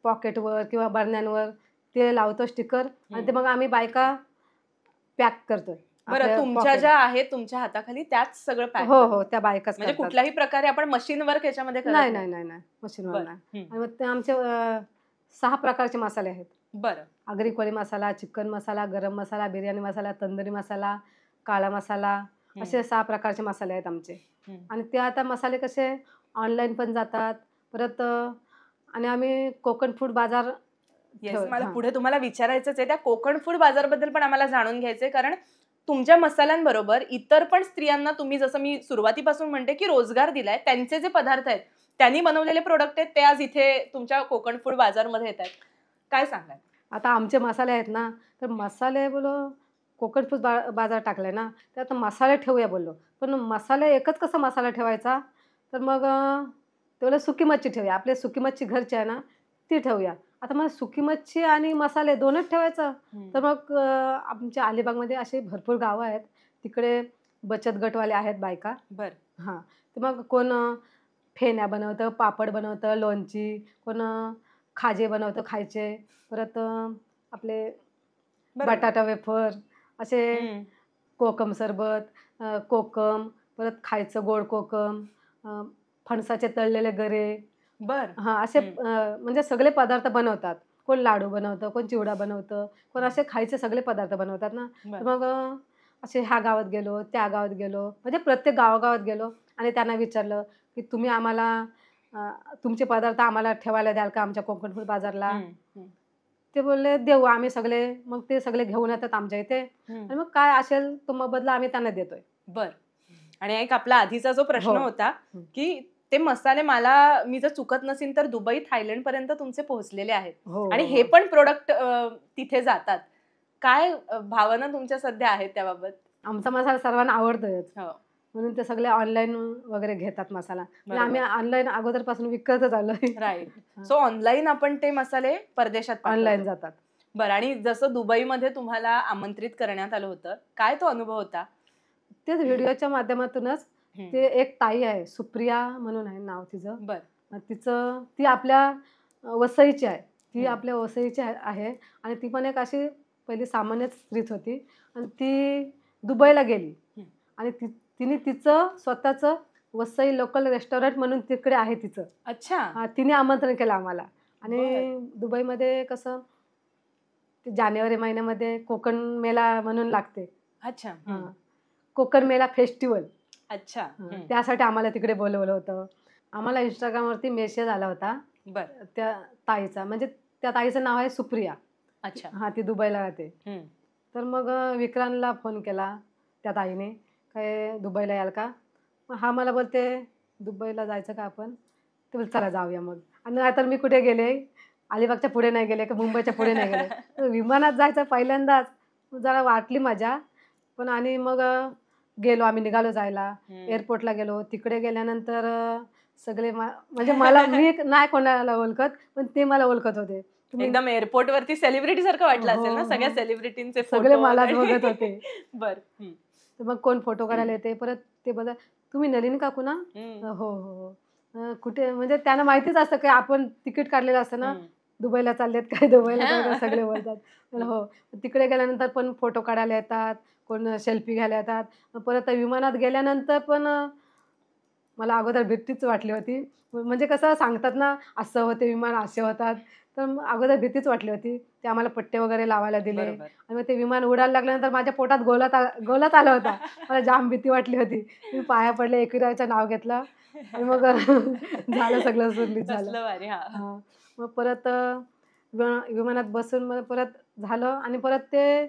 पॉकेटवर किंवा बरण्यांवर ते लावतो स्टिकर आणि ते हं. मग आम्ही बायका पॅक करतोय. बरं, आपल्या तुमच्या पॉकेट ज्या आहेत तुमच्या हाताखाली त्याच सगळं पॅक हो, करतात. हो. त्या बायकाच म्हणजे करतात. कुठल्याही प्रकारे आपण मशीन वर्क याच्यामध्ये करत नाही, नाही. नाही, नाही, नाही. मशीनवर बरं. नाही. हं. आणि मग ते आमचे 6 प्रकारचे मसाले आहेत. बरं. आगरी कोळी मसाला, चिकन मसाला, गरम मसाला, बिर्याणी मसाला, तंदुरी मसाला, काळा मसाला हं. असे 6 प्रकारचे मसाले आहेत आमचे. हं. आणि ते आता मसाले कसे ऑनलाईन पण जातात. परत आणि आम्ही कोकण फूड बाजार येस, मला हां. पुढे तुम्हाला विचारायचंच आहे. त्या कोकण फूड बाजारबद्दल पण आम्हाला जाणून घ्यायचंय. कारण तुमच्या मसाल्यांबरोबर इतर पण स्त्रियांना तुम्ही, जसं मी सुरुवातीपासून म्हणते, की रोजगार दिलाय. त्यांचे जे पदार्थ आहेत, त्यांनी बनवलेले प्रॉडक्ट आहेत, ते आज इथे तुमच्या कोकण फूड बाजारमध्ये येतायत. काय सांगाल? आता आमचे मसाले आहेत ना, तर मसाले बोललो कोकण फूड बाजार टाकलाय ना, त्यात मसाले ठेवूया बोललो. पण मसाले एकच कसा मसाला ठेवायचा? तर मग ते बोलले सुकी मच्छी ठेवूया. आपली सुकी मच्छी घरची आहे ना, ती ठेवूया. आता मग सुकी मच्छी आणि मसाले 2च ठेवायचं? तर मग आमच्या अलिबागमध्ये अशी भरपूर गावं आहेत. तिकडे बचत गटवाले आहेत बायका. बरं. हां. तर मग कोण फेण्या बनवतं, पापड बनवतं, लोणची, कोण खाजे बनवतं खायचे. परत आपले बरोबर. बटाटा वेफर, असे हं. कोकम सरबत, कोकम, परत खायचं गोड कोकम, अ, फणसाचे तळलेले गरे. बरं. हां, असे हं. म्हणजे सगळे पदार्थ बनवतात. कोण लाडू बनवतं, कोण चिवडा बनवतं, कोण असे खायचे सगळे पदार्थ बनवतात ना. तर बरं. मग असे ह्या गावात गेलो, त्या गावात गेलो, म्हणजे प्रत्येक गावागावात गेलो आणि त्यांना विचारलं, की तुम्ही आम्हाला अ, तुमचे पदार्थ आम्हाला ठेवायला द्याल का आमच्या कोकण फूड बाजारला? हं. हं. ते बोलले, "देऊ आम्ही सगळे." मग ते सगळे घेऊन येतात आमच्या इथे हं. आणि मग काय असेल तो मोबदला आम्ही त्यांना देतोय. बरं. आणि एक आपला आधीचा जो प्रश्न हो. होता, हं. की ते मसाले मी जर चुकत नसीन तर दुबई, थायलंडपर्यंत तुमचे पोहोचलेले आहेत. हो, आणि हो, हे हो. पण प्रॉडक्ट तिथे जातात. काय भावना तुमच्या सध्या आहेत त्याबाबत? आमचा मसाला सर्वांना आवडतोच. हो. म्हणून ते सगळे ऑनलाईन वगैरे घेतात मसाला. आणि आम्ही बरोबर. ऑनलाईन अगोदरपासून विकतच आलोय. राइट. हां. सो ऑनलाईन आपण ते मसाले परदेशात ऑनलाईन पाठवतो. जातात. बरं, आणि जसं दुबईमध्ये तुम्हाला आमंत्रित करण्यात आलं होतं, काय तो अनुभव होता? तेच व्हिडिओच्या माध्यमातूनच हं. ते एक ताई आहे, सुप्रिया म्हणून आहे नाव तिचं. बरं. ती आपल्या वसईची आहे. ती हं. आपल्या वसईची आहे आणि ती पण एक अशी पहिली सामान्य स्त्रीच होती आणि ती दुबईला गेली हं. आणि तिने तिचं स्वतःचं वसई लोकल रेस्टॉरंट म्हणून तिकडे आहे तिचं. अच्छा. हां, तिने आमंत्रण केलं आम्हाला बरं. आणि दुबईमध्ये कसं ते जानेवारी महिन्यामध्ये कोकण मेळा म्हणून लागते. अच्छा. हां, हं. कोकण मेळा फेस्टिव्हल. अच्छा. हं. त्यासाठी आम्हाला तिकडे बोलवलं होतं. आम्हाला Instagramवरती मेसेज आला होता बरं. त्या ताईचा. म्हणजे त्या ताईचं नाव आहे सुप्रिया. अच्छा. हां, ती दुबईला राहते. हं. तर मग विक्रांतला फोन केला त्या ताईने, "काय दुबईला याल का?" मग हा मला बोलते, "दुबईला जायचं का आपण?" ते बोलले, "चला जाऊया मग." आणि नाहीतर मी कुठे गेले, अलिबागच्या पुढे नाही गेले, की मुंबईच्या पुढे नाही गेले. तर विमानात जायचं पहिल्यांदाच. जरा वाटली मजा. पण आणि मग गेलो आम्ही निघालो जायला. हं. एअरपोर्टला गेलो. तिकडे गेल्यानंतर सगळे म्हणजे मी नाही कोणाला ओळखत, पण ते मला ओळखत होते. तुम्ही एकदम एअरपोर्टवरती सेलिब्रिटी सारखं वाटलं हो, असेल ना, सगळ्या हो. सेलिब्रिटींचे सगळे फोटो मलाच वगैरे. बघत होते. बरं. हं. तर मग कोण फोटो काढायला येते. परत ते बोलतात, "तुम्ही नलिनी काकू ना?" हं. "हो, हो, हो." कुठे म्हणजे त्यांना माहितीच असतं की आपण तिकीट काढलेलं असतं ना, दुबईला चाललेत काय, दुबईला चाललेत हां. सगळे बोलतात. म्हणलं हो. तिकडे गेल्यानंतर पण फोटो काढायला येतात, कोण सेल्फी घ्यायला येतात. परत विमानात गेल्यानंतर पण मला अगोदर भीतीच वाटली होती. म्हणजे कसं सांगतात ना, असं होते विमान, असे होतात. तर मग अगोदर भीतीच वाटली होती. ते आम्हाला पट्टे वगैरे लावायला दिले बरोबर. आणि मग ते विमान उडायला लागल्यानंतर माझ्या पोटात गोलाच आला होता. मला जाम भीती वाटली होती. मी पाया पडले, एकविराचं नाव घेतलं आणि मग झालं सगळं सुरळीत झालं. कसलं भारी. हां. हां. मग परत विमानात बसून मग परत झालं आणि परत ते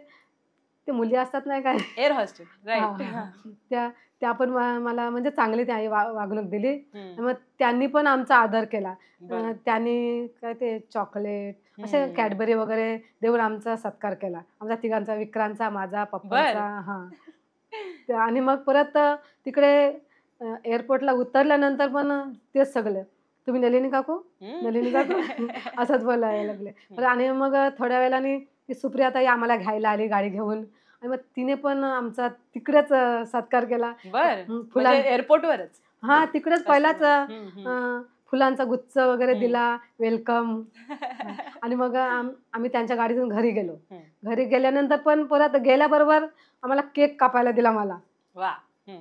ते मुली असतात नाही काय एअर होस्टेस. हां, राइट. हां, हां. हां. त्या त्या पण मला म्हणजे चांगली त्याही वागणूक दिली. हं. मग त्यांनी पण आमचा आदर केला. बरं. त्यांनी काय ते चॉकलेट, असे हं. कॅडबरी वगैरे देऊन आमचा सत्कार केला. आमचा तिघांचा, विक्रांतचा, माझा, पप्पांचा बरं. हां. आणि मग परत तिकडे एअरपोर्टला उतरल्यानंतर पण तेच सगळं. "तुम्ही नलिनी काकू? हं. नलिनी काकू?" असंच बोलायला लागले. हं. तर आणि मग थोड्या वेळाने ती सुप्रियाताई आम्हाला घ्यायला आली गाडी घेऊन आणि मग तिने पण आमचा तिकडेच सत्कार केला. बरं. म्हणजे फुलां एअरपोर्टवरच. हां, तिकडेच कसलं पहिलाच भारी. हं, हं. फुलांचा गुच्छ वगैरे हं. दिला, वेलकम. आणि मग आम्ही त्यांच्या गाडीतून घरी गेलो. हं. घरी गेल्यानंतर पण परत गेल्याबरोबर आम्हाला केक कापायला दिला मला. वाह! हं.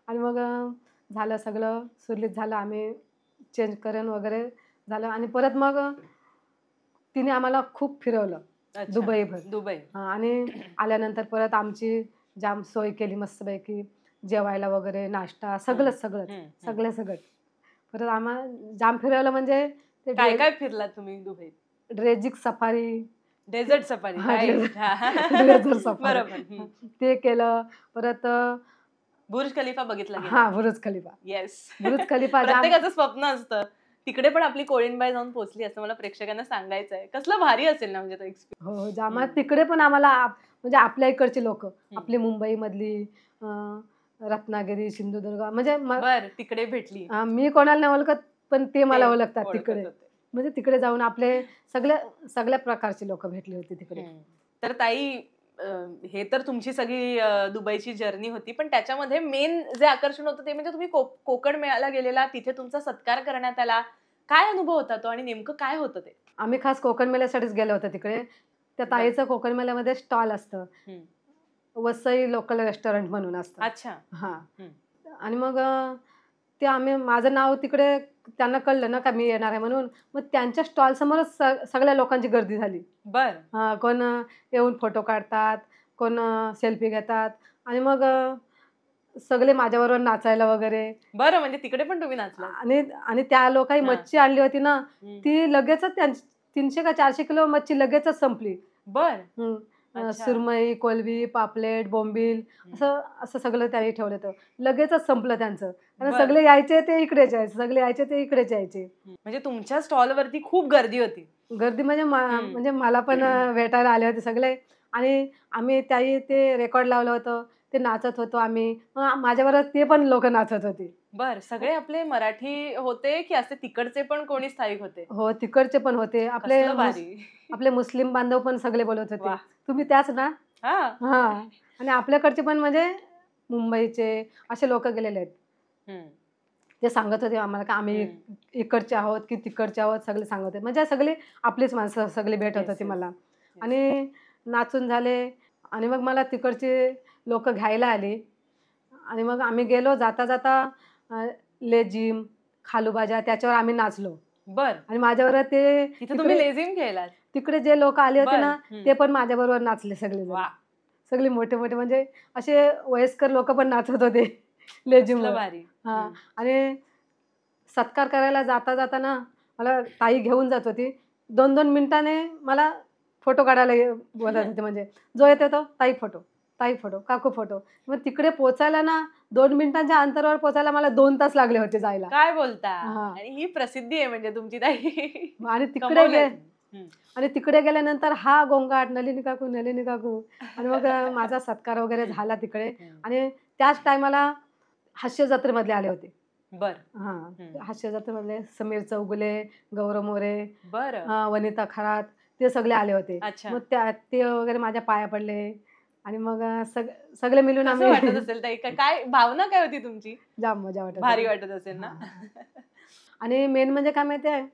आणि मग झालं सगळं सुरळीत झालं. आम्ही चेंज करून वगैरे झालं आणि परत मग तिने आम्हाला खूप फिरवलं अच्छा. दुबईभर. दुबई. आणि आल्यानंतर परत आमची जाम सोय केली मस्तपैकी. जेवायला वगैरे, नाश्ता हं. सगळंच, सगळंच. हं, हं. सगळं. परत जाम फिरवलं म्हणजे ते काय फिरलात तुम्ही दुबईत? ड्रेजिक सफारी डेझर्ट सफारी. हां, राइट. Desert safari. बरोबर. हं. ते केलं. परत बुर्ज खलिफा बघितला गेला. हां, बुरुज खलिफा. येस. बुरुज खलिफा जाम प्रत्येकाचं स्वप्न असतं. तिकडे पण आपली कोळीणबाई जाऊन पोहोचली असं मला प्रेक्षकांना सांगायचं आहे. कसलं भारी असेल ना म्हणजे तो एक्सपिरियन्स. हो, हो. जामा हं. तिकडे पण आम्हाला म्हणजे आपल्या इकडची लोकं, हं. आपली मुंबईमधली अ, रत्नागिरी, सिंधुदुर्ग म्हणजे बरं, तिकडे भेटली. मी कोणाला नाही ओळखत, पण ते ते मला ओळखतात ओळखत तिकडे. होते. म्हणजे तिकडे जाऊन आपले सगळ्या सगळ्या प्रकारची लोकं भेटली होती तिकडे. हं. तर ताई अ, हे तर तुमची सगळी दुबईची जर्नी होती. पण त्याच्यामध्ये मेन जे आकर्षण होतं ते म्हणजे तुम्ही कोकण मेळ्याला गेलेला, तिथे तुमचा सत्कार करण्यात आला. काय अनुभव होता तो आणि नेमकं काय होतं ते? आम्ही खास कोकण मेळ्यासाठीच गेलो होतो तिकडे. त्या बरं. ताईचं कोकण मेळ्यामध्ये स्टॉल असतं. हं. वसई लोकल रेस्टॉरंट म्हणून असतं. अच्छा. हां. हं. आणि मग ते माझं नाव तिकडे त्यांना कळलं ना का मी येणार आहे म्हणून. मग त्यांच्या स्टॉलसमोरच सगळ्या लोकांची गर्दी झाली. बरं. कोण येऊन फोटो काढतात, कोण सेल्फी घेतात आणि मग सगळे माझ्याबरोबर नाचायला वगैरे बरं म्हणजे तिकडे पण तुम्ही नाचलात. आणि आणि त्या लोकांनी हां. मच्छी आणली होती ना, हं. ती लगेचच 300 का 400 किलो मच्छी लगेचच संपली. बरं. हं. अच्छा. सुरमई, कोलंबी, पापलेट, बोंबील हं. असं असं सगळं त्यांनी ठेवलं होतं. लगेचच संपलं त्यांचं. कारण बरं. सगळे यायचे ते इकडेच यायचे, सगळे यायचे ते इकडेच यायचे. म्हणजे तुमच्या स्टॉलवरती खूप गर्दी होती. गर्दी म्हणजे हं. म्हणजे मला पण भेटायला आले होते सगळे आणि आम्ही त्याही ते रेकॉर्ड लावलं होतं. ते नाचत होतो आम्ही. मग माझ्याबरोबर ते पण लोकं नाचत होते. बरं. सगळे आपले मराठी होते की असे तिकडचे पण कोणी स्थायिक होते? हो, तिकडचे पण होते. कसलं भारी. आपले मुस्लिम बांधव पण सगळे बोलत होते. वाह! तुम्ही त्याच ना? हां. हां. आणि आपल्याकडचे पण म्हणजे मुंबईचे असे लोकं गेलेले आहेत. हं. ते सांगत होते आम्हाला की आम्ही हं. इकडचे आहोत की तिकडचे आहोत सगळे सांगत होते. म्हणजे सगळी आपलीच माणसं सगळी भेटत येस, होती येस. मला. येस. आणि नाचून झाले आणि मग मला तिकडचे लोकं घ्यायला आली आणि मग आम्ही गेलो जाता-जाता अ, लेझीम, खालूबाजा त्याच्यावर आम्ही नाचलो. बरं. आणि माझ्याबरोबर ते तिथे तुम्ही लेझीम खेळलात? तिकडे जे लोकं आले होते बरं. ना, हं. ते पण माझ्याबरोबर नाचले सगळेजण. वाह! सगळे मोठे-मोठे म्हणजे असे वयस्कर लोकं पण नाचत होते कसलं लेझीमवर. भारी. हां. हं. आणि सत्कार करायला जाता-जाता ना, मला ताई घेऊन जात होती. 2-2 मिनिटाने मला फोटो काढायला बोलत होते म्हणजे. जो येतो तो, "ताई फोटो, ताई फोटो, काकू फोटो." मग तिकडे पोहोचायला ना 2 मिनिटांच्या अंतरावर पोहोचायला मला 2 तास लागले होते जायला. काय बोलता? हां. आणि ही प्रसिद्धी आहे म्हणजे तुमची ताई. आणि तिकडे कमवलंय तुम्ही. हं. आणि तिकडे गेल्यानंतर हा गोंगाट, "नलिनी काकू, नलिनी काकू." आणि मग माझा सत्कार वगैरे झाला तिकडे हं. आणि त्याच टायमाला हास्य जत्रेमधले आले होते. बरं. हां, हं. हास्य जत्रेमधले समीर चौगुले, गौरव मोरे, बरं. वनिता खरात ते सगळे आले होते. अच्छा. मग ते वगैरे माझ्या पाया पडले आणि मग सगळे मिळून कसं आम्ही वाटत असेल ताई? काय भावना काय होती तुमची? जाम मजा वाटत भारी होती. वाटत असेल ना? हां, हां. आणि मेन म्हणजे काय माहिती आहे,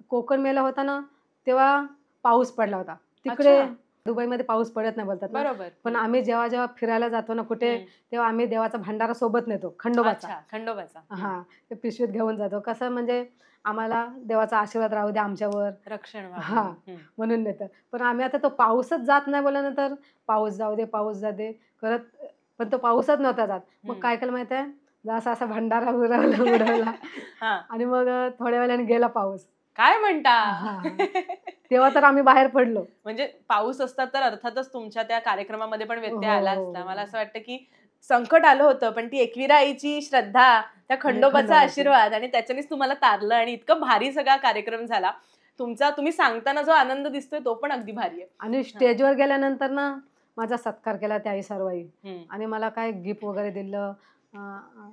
कोकण मेला होता ना, तेव्हा पाऊस पडला होता. तिकडे अच्छा. दुबईमध्ये पाऊस पडत नाही बोलतात ना. बरोबर. पण आम्ही जेव्हा जेव्हा फिरायला जातो ना कुठे, तेव्हा आम्ही देवाचा भंडारा सोबत नेतो, खंडोबाचा. अच्छा, खंडोबाचा. हां, ते पिशवीत घेऊन जातो. कसं म्हणजे आम्हाला देवाचा आशीर्वाद राहू द्या आमच्यावर. रक्षण व्हावं हां, म्हणून. म्हणून नेतं. पण आम्ही आता तो पाऊसच जात नाही बोलल्यानंतर, पाऊस जाऊ दे, पाऊस जाऊ दे करत, पण तो पाऊसच नव्हता जात. मग काय केलं माहिती आहे? जसा असा भंडारा उडवला, उडवला हां. आणि मग थोड्या वेळाने गेला पाऊस. काय म्हणता? हां, तेव्हा तर आम्ही बाहेर पडलो. म्हणजे पाऊस असता तर अर्थातच तुमच्या त्या कार्यक्रमामध्ये पण हो, व्यत्यय आला असता. मला हो. असं वाटतं, की संकट आलं होतं, पण ती एकविरा आईची श्रद्धा, त्या आणि खंडोबाचा खंडोबाची. आशीर्वाद आणि त्याच्यानेच तुम्हाला तारलं आणि इतकं भारी सगळा कार्यक्रम झाला. तुमचा तुम्ही सांगताना जो आनंद दिसतोय तो पण अगदी भारी आहे. आणि हां. स्टेजवर गेल्यानंतर ना, माझा सत्कार केला त्या आई सर्वाई हं. आणि मला काय गिफ्ट वगैरे दिलं. अ, अ,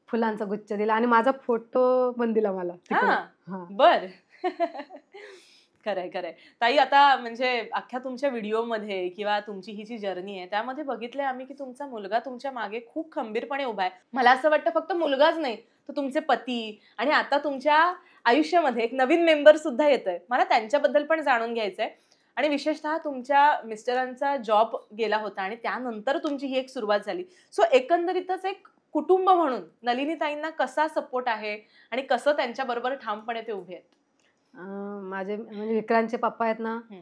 फुलांचा गुच्छ दिला आणि माझा फोटो पण दिला मला तिकडे. हां. हां. बरं. खरंय, खरंय. ताई आता म्हणजे अख्ख्या तुमच्या व्हिडिओमध्ये किंवा तुमची ही जी जर्नी आहे, त्यामध्ये बघितलंय आम्ही की तुमचा मुलगा तुमच्या मागे खूप खंबीरपणे उभा आहे. मला असं वाटतं फक्त मुलगाच नाही, तर तुमचे पती आणि आता तुमच्या आयुष्यामध्ये एक नवीन मेंबर सुद्धा येतोय. मला त्यांच्याबद्दल पण जाणून घ्यायचंय आणि विशेषतः तुमच्या मिस्टरांचा जॉब गेला होता आणि त्यानंतर तुमची ही एक सुरुवात झाली. सो एकंदरीतच एक कुटुंब म्हणून नलिनीताईंना कसा सपोर्ट आहे आणि कसं त्यांच्याबरोबर ठामपणे ते उभे आहेत? अ, माझे म्हणजे विक्रांतचे पप्पा आहेत ना, हं.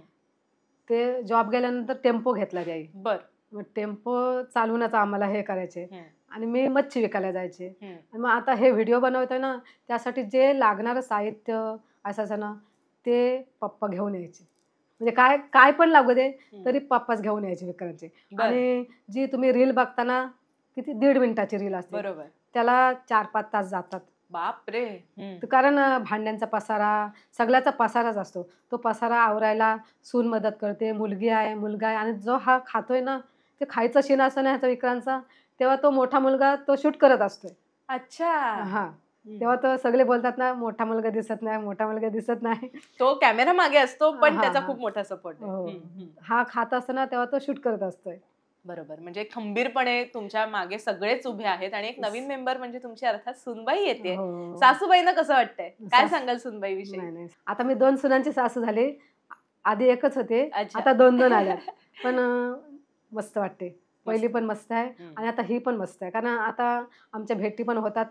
ते जॉब गेल्यानंतर टेम्पो घेतला त्याई. बरं. मग टेम्पो चालवूनच आम्हाला हे करायचे हं, आणि मी मच्छी विकायला जायचे. हं, आणि मग आता हे व्हिडिओ बनवतोय ना, त्यासाठी जे लागणारं साहित्य असायचं ना, ते पप्पा घेऊन यायचे. म्हणजे काय काय पण लागू दे, हं. तरी पप्पाच घेऊन यायचे विक्रांतचे. बरं. आणि जी तुम्ही रील बघताना, किती 1.5 मिनिटाची रील असते. बरोबर. त्याला 4-5 तास जातात. बापरे! हं. तर कारण भांड्यांचा पसारा, सगळ्याचा पसाराच असतो. तो पसारा आवरायला सून मदत करते, मुलगी आहे, मुलगा आहे आणि जो हा खातोय ना, ते खायचं शीण असतं ना ह्याचा विक्रांतचा, तेव्हा तो मोठा मुलगा तो शूट करत असतोय. अच्छा. हां. हं. तेव्हा तर सगळे बोलतात ना, मोठा मुलगा दिसत नाही, मोठा मुलगा दिसत नाही. तो कॅमेरा मागे असतो, हां, पण त्याचा हां. खूप मोठा सपोर्ट आहे. हो. हं, हं. हा खात असताना तेव्हा तो शूट करत असतोय. बरोबर. म्हणजे खंबीरपणे तुमच्या मागे सगळेच उभे आहेत आणि एक नवीन मेंबर म्हणजे तुमची अर्थात सूनबाई येतेय. हो. सासूबाईंना कसं वाटतंय? काय सास सांगाल सूनबाईविषयी? नाही, नाही. आता मी 2 सुनांची सासू झाली. आधी एकच होते. अच्छा. आता 2-2 आल्यात. पण मस्त वाटते. पहिली मस्त. पण मस्त आहे हं. आणि आता ही पण मस्त आहे. कारण आता आमच्या भेटी पण होतात.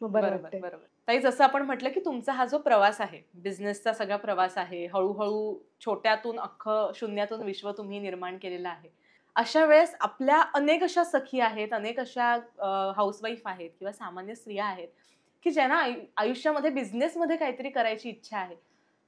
मग बरं बरोबर, वाटते. बरोबर. ताई जसं आपण म्हटलं, की तुमचा हा जो प्रवास आहे, बिझनेसचा सगळा प्रवास आहे. हळू छोट्यातून अख्खं शून्यातून विश्व तुम्ही निर्माण केलेलं आहे. अशा वेळेस आपल्या अनेक अशा सखी आहेत, अनेक अशा हाउसवाईफ आहेत किंवा सामान्य स्त्रिया आहेत, की ज्यांना आयुष्यामध्ये बिझनेसमध्ये काहीतरी करायची इच्छा आहे.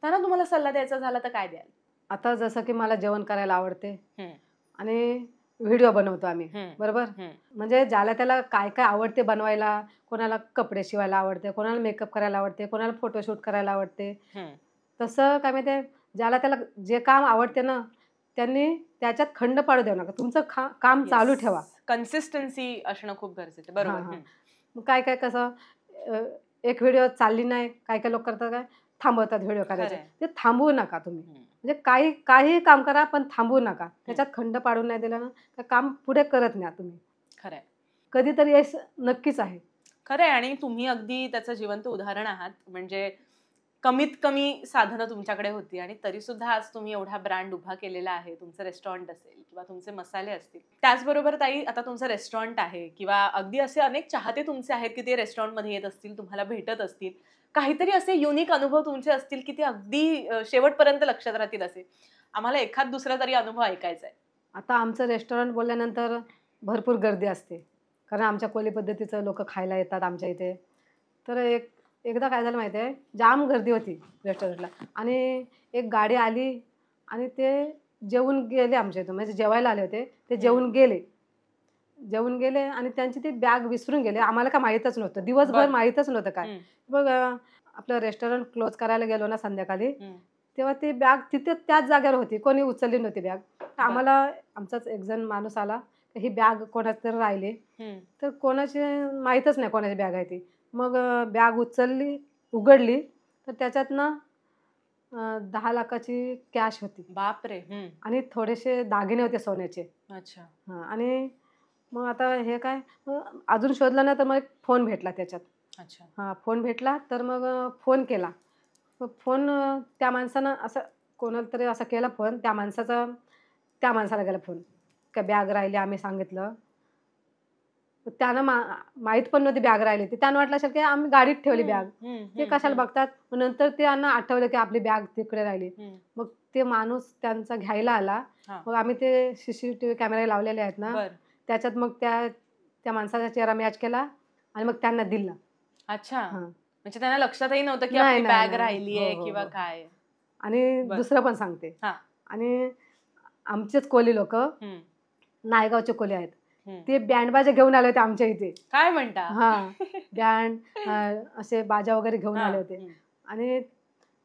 त्यांना तुम्हाला सल्ला द्यायचा झाला तर काय द्याल? आता जसं की मला जेवण करायला आवडते हं, आणि व्हिडिओ बनवतो आम्ही. हं, बरोबर? हं, म्हणजे ज्याला त्याला काय-काय आवडते बनवायला, कोणाला कपडे शिवायला आवडते, कोणाला मेकअप करायला आवडते, कोणाला फोटोशूट करायला आवडते. हं. तसं काय माहिती आहे, ज्याला त्याला जे काम आवडते ना, त्यांनी त्याच्यात खंड पाडू देऊ नका. तुमचं काम येस. चालू ठेवा. कन्सिस्टन्सी असणं खूप गरजेचं आहे. हां, बरोबर. हां. हं, मग काय-काय कसं अ, एक व्हिडिओ चालली नाही, काही-काही लोक करतात काय, थांबवतात व्हिडिओ करायचे. खरंय. ते थांबवू नका तुम्ही. हं, म्हणजे काहीही काम करा, पण थांबवू नका. हं. त्याच्यात खंड पाडून नाही दिला ना, तर काम पुढे करत न्या तुम्ही. खरंय. कधीतरी यश नक्कीच आहे. खरंय आणि तुम्ही अगदी त्याचं जिवंत उदाहरण आहात. म्हणजे कमीत कमी साधनं तुमच्याकडे होती आणि तरीसुद्धा आज तुम्ही एवढा ब्रँड उभा केलेला आहे. तुमचं रेस्टॉरंट असेल किंवा तुमचे मसाले असतील. त्याचबरोबर ताई आता तुमचं रेस्टॉरंट आहे किंवा अगदी असे अनेक चाहते तुमचे आहेत, की ते रेस्टॉरंटमध्ये येत असतील, तुम्हाला भेटत असतील. काहीतरी असे युनिक अनुभव तुमचे असतील, की ते अगदी शेवटपर्यंत लक्षात राहतील असे. आम्हाला एखाद दुसरा तरी अनुभव ऐकायचा आहे. आता आमचं रेस्टॉरंट बोलल्यानंतर भरपूर गर्दी असते. कारण आमच्या कोळी पद्धतीचं लोकं खायला येतात आमच्या इथे. तर एकदा काय झालं माहिती आहे, जाम गर्दी होती रेस्टॉरंटला आणि एक गाडी आली आणि ते जेवून गेले आमच्या इथून. म्हणजे जेवायला आले होते. ते हं. जेवून गेले. जेवून गेले आणि त्यांची ती बॅग विसरून गेले. आम्हाला काय माहीतच नव्हतं. दिवसभर बरं. माहीतच नव्हतं काय. हं, मग आपलं रेस्टॉरंट क्लोज करायला गेलो ना संध्याकाळी, हं. तेव्हा ती बॅग तिथे त्याच जागेवर होती. कोणी उचलली नव्हती बॅग. तर बरं. आम्हाला आमचाच एक जण माणूस आला, तर ही बॅग कोणाची तरी राहिली. हं. तर कोणाची माहीतच नाही कोणाची बॅग आहे ती. मग बॅग उचलली, उघडली, तर त्याच्यात ना 10 लाखाची कॅश होती बापरे! हं. आणि थोडेसे दागिने होते सोन्याचे. अच्छा. हां आणि मग आता हे काय? मग अजून शोधलं नाही तर मग एक फोन भेटला त्याच्यात. अच्छा. हां, फोन भेटला तर मग फोन केला. मग फोन त्या माणसानं असं कोणाला तरी असा केला फोन. त्या माणसाला गेला फोन. का बॅग राहिली आम्ही सांगितलं. मग त्यानं माहीत पण नव्हती बॅग राहिली. ते त्यानं वाटलं असेल की आम्ही गाडीत ठेवली बॅग. ते कशाला बघतात. मग नंतर त्यांना आठवलं की आपली बॅग तिकडे राहिली. मग ते माणूस त्यांचा घ्यायला आला. मग आम्ही ते सीसीटीव्ही कॅमेरे लावलेले आहेत ना, बरं. त्याच्यात मग त्या माणसाचा चेहरा मॅच केला आणि मग त्यांना दिला. अच्छा. हां. म्हणजे त्यांना लक्षातही नव्हतं की नाही, आपली नाही, बॅग नाही. हो, राहिलीये हो, किंवा हो. काय. आणि बरं. दुसरं पण सांगते. हां. आणि आमचेच कोली लोकं, हं. नायगावचे कोली आहेत. हं. ते बँड बाजा घेऊन आले होते आमच्या इथे. काय म्हणता? हां. बँड असे बाजा वगैरे घेऊन आले हां. होते. हं. आणि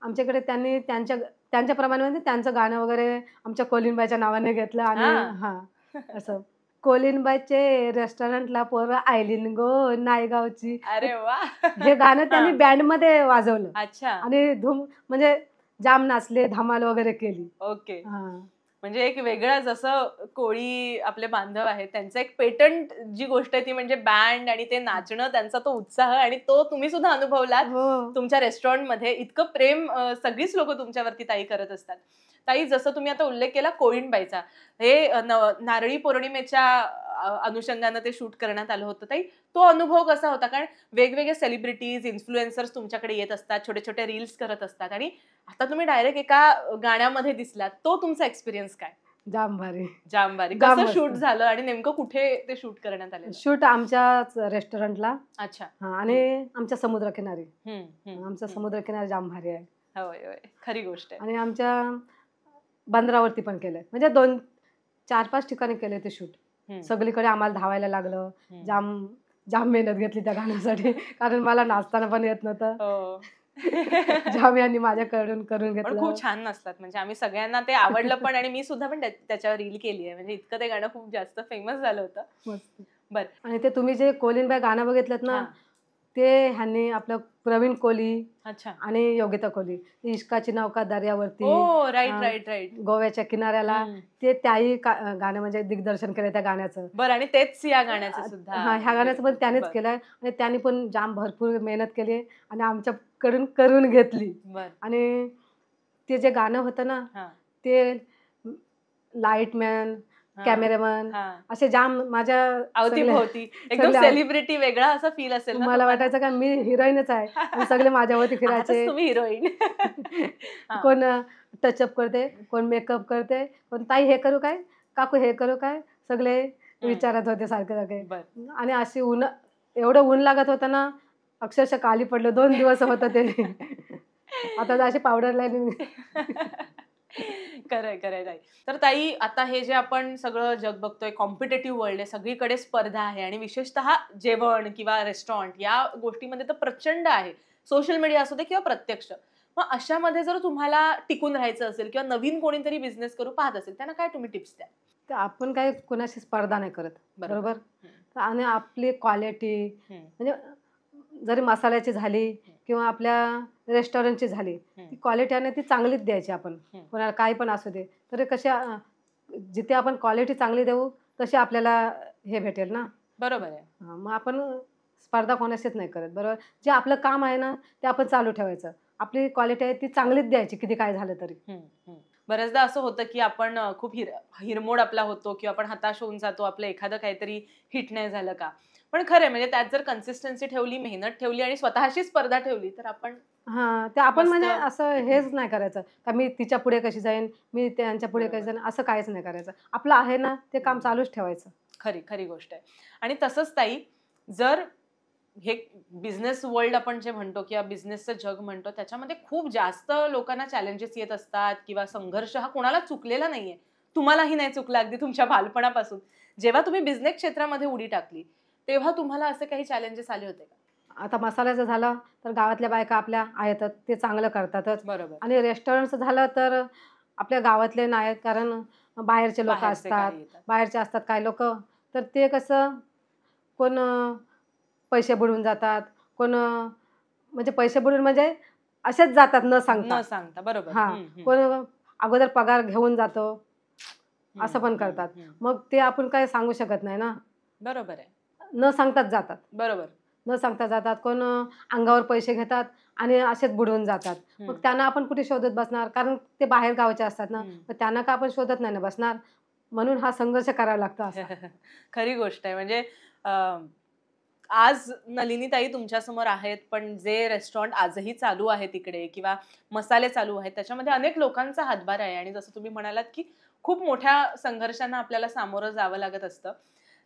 आमच्याकडे त्यांनी त्यांच्याप्रमाणे म्हणजे त्यांचं गाणं वगैरे आमच्या कोलीनबाईच्या नावाने घेतलं आणि हां. हां, असं. कोलीनबाईचे रेस्टॉरंटला पोरं आयलीन गो नायगावची. अरे वाह! हे गाणं त्यांनी हां. बँडमध्ये वाजवलं अच्छा. आणि म्हणजे जाम नाचले, धमाल वगैरे केली. ओके. हां. म्हणजे एक वेगळं जसं कोळी आपले बांधव आहेत, त्यांचं एक पेटंट जी गोष्ट आहे ती म्हणजे बँड आणि ते नाचणं, त्यांचा तो उत्साह आणि तो तुम्ही सुद्धा अनुभवलात हो. तुमच्या रेस्टॉरंटमध्ये. इतकं प्रेम सगळीच लोकं तुमच्यावरती ताई करत असतात. ताई जसं तुम्ही आता उल्लेख केला कोळीणबाईचा, हे नारळी पौर्णिमेच्या अनुषंगानं ते शूट करण्यात आलं होतं. ताई तो अनुभव कसा होता? कारण वेगवेगळे सेलिब्रिटीज, इन्फ्लुएन्सर्स तुमच्याकडे येत असतात, छोटे-छोटे रील्स करत असतात आणि आता तुम्ही डायरेक्ट एका गाण्यामध्ये दिसलात. तो तुमचा एक्सपिरियन्स काय? जाम भारी. जाम भारी. जाम कसं शूट मस्त. झालं आणि नेमकं कुठे ते शूट करण्यात आलेलं? शूट आमच्याच रेस्टॉरंटला. अच्छा. हां. आणि आमच्या समुद्रकिनारी. हं, हं, आमचा हं. समुद्रकिनारा जाम भारी आहे. होय, होय. खरी गोष्ट आहे. आणि आमच्या बंदरावरती पण केलंय. म्हणजे 2, 4-5 ठिकाणी केलंय ते शूट. हं, सगळीकडे आम्हाला धावायला लागलं. हं. जाम जाम मेहनत घेतली त्या गाण्यासाठी. कारण मला नाचताना पण येत नव्हतं. हो. जाम यांनी माझ्याकडून करून पण घेतलं. खूप छान नसतात. म्हणजे आम्ही सगळ्यांना ते आवडलं पण आणि मी सुद्धा पण त्याच्यावर रील केली आहे. म्हणजे इतकं ते गाणं खूप जास्त फेमस झालं होतं. मस्त. बरं. आणि ते तुम्ही जे कोलीनबाई गाणं बघितलत ना, हां. ते ह्यांनी आपलं प्रवीण कोली अच्छा. आणि योगिता कोली. इश्काची नौका दर्यावरती, हो. अ, राइट, राइट, राइट. गोव्याच्या किनाऱ्याला हं. ते त्याही गाणं म्हणजे दिग्दर्शन केलं त्या गाण्याचं. बरं आणि तेच या गाण्याचे सुद्धा हां, ह्या गाण्याचं पण त्यानेच बरं, केलंय आणि त्याने पण जाम भरपूर मेहनत केली आणि आमच्याकडून करून घेतली. बरं. आणि ते जे गाणं होतं ना, हां, ते लाईटमॅन, हां, कॅमेरामन हां. असे जाम माझ्या अवतीभोवती एकदम सगळे सेलिब्रिटी वेगळा असा फील असेल ना मला तुम्हाला? वाटायचं का मी हिरोईनच आहे आणि सगळे माझ्यावरती आहातच फिरायचे. तुम्ही हिरोईन. हां. कोण टचअप करते, कोण मेकअप करते, कोण ताई हे करू काय? काकू हे करू काय? सगळे हं. विचारत होते सारखे-सारखे. बरं. आणि अशी एवढं ऊन लागत होतं ना, अक्षरशः काली पडलं. 2 दिवस होतं ते. आता तर अशी पावडर लावली. खरंय, खरंय ताई. तर ताई आता हे जे आपण सगळं जग बघतोय कॉम्पिटिटिव्ह वर्ल्ड आहे, सगळीकडे स्पर्धा आहे आणि विशेषतः जेवण किंवा रेस्टॉरंट या गोष्टीमध्ये तर प्रचंड आहे. सोशल मीडिया असू दे किंवा प्रत्यक्ष. मग अशामध्ये जर तुम्हाला टिकून राहायचं असेल किंवा नवीन कोणीतरी बिझनेस करू पाहत असेल, त्यांना काय तुम्ही टिप्स द्याल? तर आपण काही कोणाशी स्पर्धा नाही करत. बरोबर. बरोबर? हं, आणि आपली क्वालिटी हं, म्हणजे जरी मसाल्याची झाली हं, किंवा आपल्या रेस्टॉरंटची झाली, हं, ती क्वालिटी आहे ना ती चांगलीच द्यायची आपण. हं. कोणाला काही पण असू दे. तर कशा जिथे आपण क्वालिटी चांगली देऊ, तशी आपल्याला हे भेटेल ना. बरोबर आहे. मग आपण स्पर्धा कोणाशीच नाही करत. बरोबर? जे आपलं काम आहे ना, ते आपण चालू ठेवायचं. आपली क्वालिटी आहे ती चांगलीच द्यायची किती काय झालं तरी. हं, हं. बऱ्याचदा असं होतं, की आपण खूप हिरमोड आपला होतो किंवा आपण हताश होऊन जातो. आपलं एखादं काहीतरी हिट नाही झालं का. पण खरं आहे म्हणजे त्यात जर कन्सिस्टन्सी ठेवली, मेहनत ठेवली आणि स्वतःशी स्पर्धा ठेवली, तर आपण हां, ते आपण मस्त म्हणजे असं हेच नाही करायचं, का मी तिच्या पुढे कशी जाईन, मी त्यांच्या पुढे कशी बरोबर. जाईन, असं काहीच नाही करायचं. आपलं आहे ना, ते काम चालूच ठेवायचं. खरी, खरी गोष्ट आहे. आणि तसंच ताई, जर हे बिझनेस वर्ल्ड आपण जे म्हणतो किंवा बिझनेसचं जग म्हणतो, त्याच्यामध्ये खूप जास्त लोकांना चॅलेंजेस येत असतात किंवा संघर्ष हा कोणाला चुकलेला नाहीये. तुम्हालाही नाही चुकला अगदी तुमच्या बालपणापासून. जेव्हा तुम्ही बिझनेस क्षेत्रामध्ये उडी टाकली, तेव्हा तुम्हाला असे काही चॅलेंजेस आले होते का? आता मसाल्याचं झालं, तर गावातल्या बायका आपल्या आहेतच, ते चांगलं करतातच. बरोबर. आणि रेस्टॉरंटचं झालं, तर आपल्या गावातले नाहीत, कारण बाहेरचे लोकं बाहेरचे असतात. काही येतात. बाहेरचे असतात काही लोकं, तर ते कसं कोण पैसे बुडवून जातात, कोण म्हणजे पैसे बुडवून म्हणजे असेच जातात न सांगता. न सांगता. बरोबर. हां, हं, हं. कोण अगोदर पगार घेऊन जातो, हं, असं पण हं, करतात. हं. मग ते आपण काही सांगू शकत नाही ना, बरोबर आहे. न सांगताच जातात. बरोबर. न सांगता जातात, कोण अंगावर पैसे घेतात आणि असेच बुडवून जातात. मग त्यांना आपण कुठे शोधत बसणार? कारण ते बाहेर गावचे असतात ना, मग त्यांना का आपण शोधत नाही ना बसणार? म्हणून हा संघर्ष करावा लागतो असा. खरी गोष्ट आहे. म्हणजे आज नलिनीताई तुमच्यासमोर आहेत, पण जे रेस्टॉरंट आजही चालू आहे तिकडे किंवा मसाले चालू आहेत, त्याच्यामध्ये अनेक लोकांचा हातभार आहे आणि जसं तुम्ही म्हणालात, की खूप मोठ्या संघर्षांना आपल्याला सामोरं जावं लागत असतं.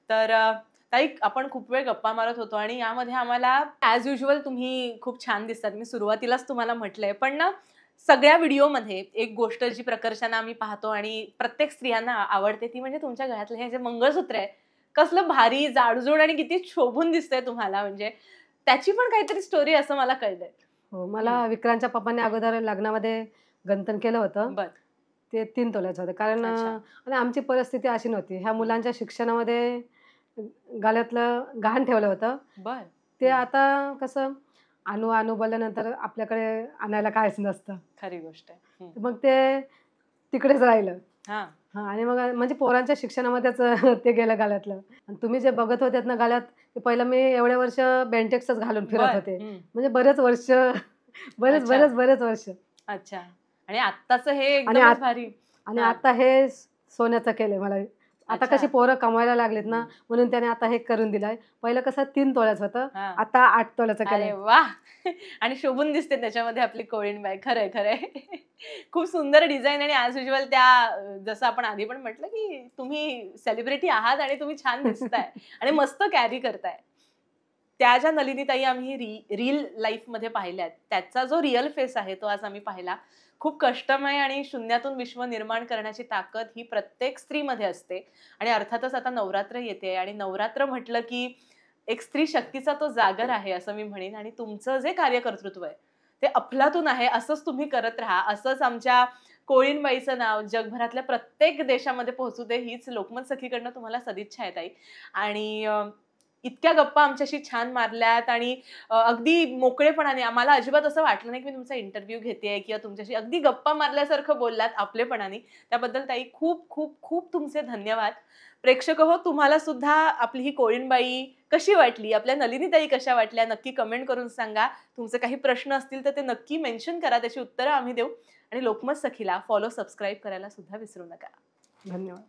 तर ताई, आपण खूप वेळ गप्पा मारत होतो आणि यामध्ये आम्हाला ॲज युजुअल तुम्ही खूप छान दिसतात. मी सुरुवातीलाच तुम्हाला म्हटलंय. पण ना, सगळ्या व्हिडिओमध्ये एक गोष्ट जी प्रकर्षानं आम्ही पाहतो आणि प्रत्येक स्त्रियांना आवडते, ती म्हणजे तुमच्या गळ्यातलं हे जे मंगळसूत्र आहे, कसलं भारी, जाडजूड आणि किती शोभून दिसतंय तुम्हाला. म्हणजे त्याची पण काहीतरी स्टोरी असं मला कळलंय. हो, मला विक्रांतच्या पप्पांनी अगोदर लग्नामध्ये गंथन केलं होतं. बरं. ते 3 तोल्याचं होतं. कारण अच्छा. आणि आमची परिस्थिती अशी नव्हती. ह्या मुलांच्या शिक्षणामध्ये गळ्यातलं गहाण ठेवलं होतं. बरं. ते आता कसं अणू बोलल्यानंतर आपल्याकडे आणायला काहीच नसतं. खरी गोष्ट आहे. तर मग ते तिकडेच राहिलं. हां. हां आणि मग म्हणजे पोरांच्या शिक्षणामध्येच ते गेलं गळ्यातलं. आणि तुम्ही जे बघत होतेत ना गळ्यात, ते पहिलं मी एवढे वर्ष बेंटेक्सच घालून फिरत बरं. होते. म्हणजे बरेच वर्ष अच्छा. बरेच वर्ष. अच्छा. आणि आत्ताचं हे आणि एकदमच भारी. आणि हां. आता हे सोन्याचं केलंय मला. आता अच्छा. कशी पोरं कमवायला लागलीत ना, म्हणून त्याने आता हे करून दिलंय. पहिलं कसं 3 तोळ्याचं होतं, हां. आता 8 तोळ्याचं अरे केलंय. वाह! आणि शोभून दिसते त्याच्यामध्ये आपली कोळीणबाई. खरंय, खरंय. खूप सुंदर डिझाइन आणि ॲज युजुअल त्या जसं आपण आधी पण म्हटलं, की तुम्ही सेलिब्रिटी आहात आणि तुम्ही छान दिसताय आणि मस्त कॅरी करताय. त्या ज्या नलिनीताई आम्ही रील लाईफमध्ये पाहिल्यात, त्याचा जो रिअल फेस आहे तो आज आम्ही पाहिला. खूप कष्टमय आणि शून्यातून विश्व निर्माण करण्याची ताकद ही प्रत्येक स्त्रीमध्ये असते आणि अर्थातच आता नवरात्र येते आणि नवरात्र म्हटलं, की एक स्त्री शक्तीचा तो जागर आहे असं मी म्हणेन आणि तुमचं जे कार्यकर्तृत्व आहे, ते अफलातून आहे. असंच तुम्ही करत राहा. असंच आमच्या कोळीणबाईचं नाव जगभरातल्या प्रत्येक देशामध्ये पोहोचू दे, हीच लोकमत सखीकडनं तुम्हाला सदिच्छा आहे ताई. आणि इतक्या गप्पा आमच्याशी छान मारल्यात आणि अगदी मोकळेपणाने आम्हाला अजिबात असं वाटलं नाही, की मी तुमचा इंटरव्ह्यू घेतेय किंवा तुमच्याशी अगदी गप्पा मारल्यासारखं बोललात आपलेपणाने. त्याबद्दल ताई खूप, खूप, खूप तुमचे धन्यवाद. प्रेक्षक हो, तुम्हाला सुद्धा आपली ही कोळीणबाई कशी वाटली? आपल्या नलिनीताई कशा वाटल्या? नक्की कमेंट करून सांगा. तुमचे काही प्रश्न असतील तर ते नक्की मेन्शन करा. त्याची उत्तरं आम्ही देऊ आणि लोकमत सखीला फॉलो, सबस्क्राईब करायला सुद्धा विसरू नका. धन्यवाद.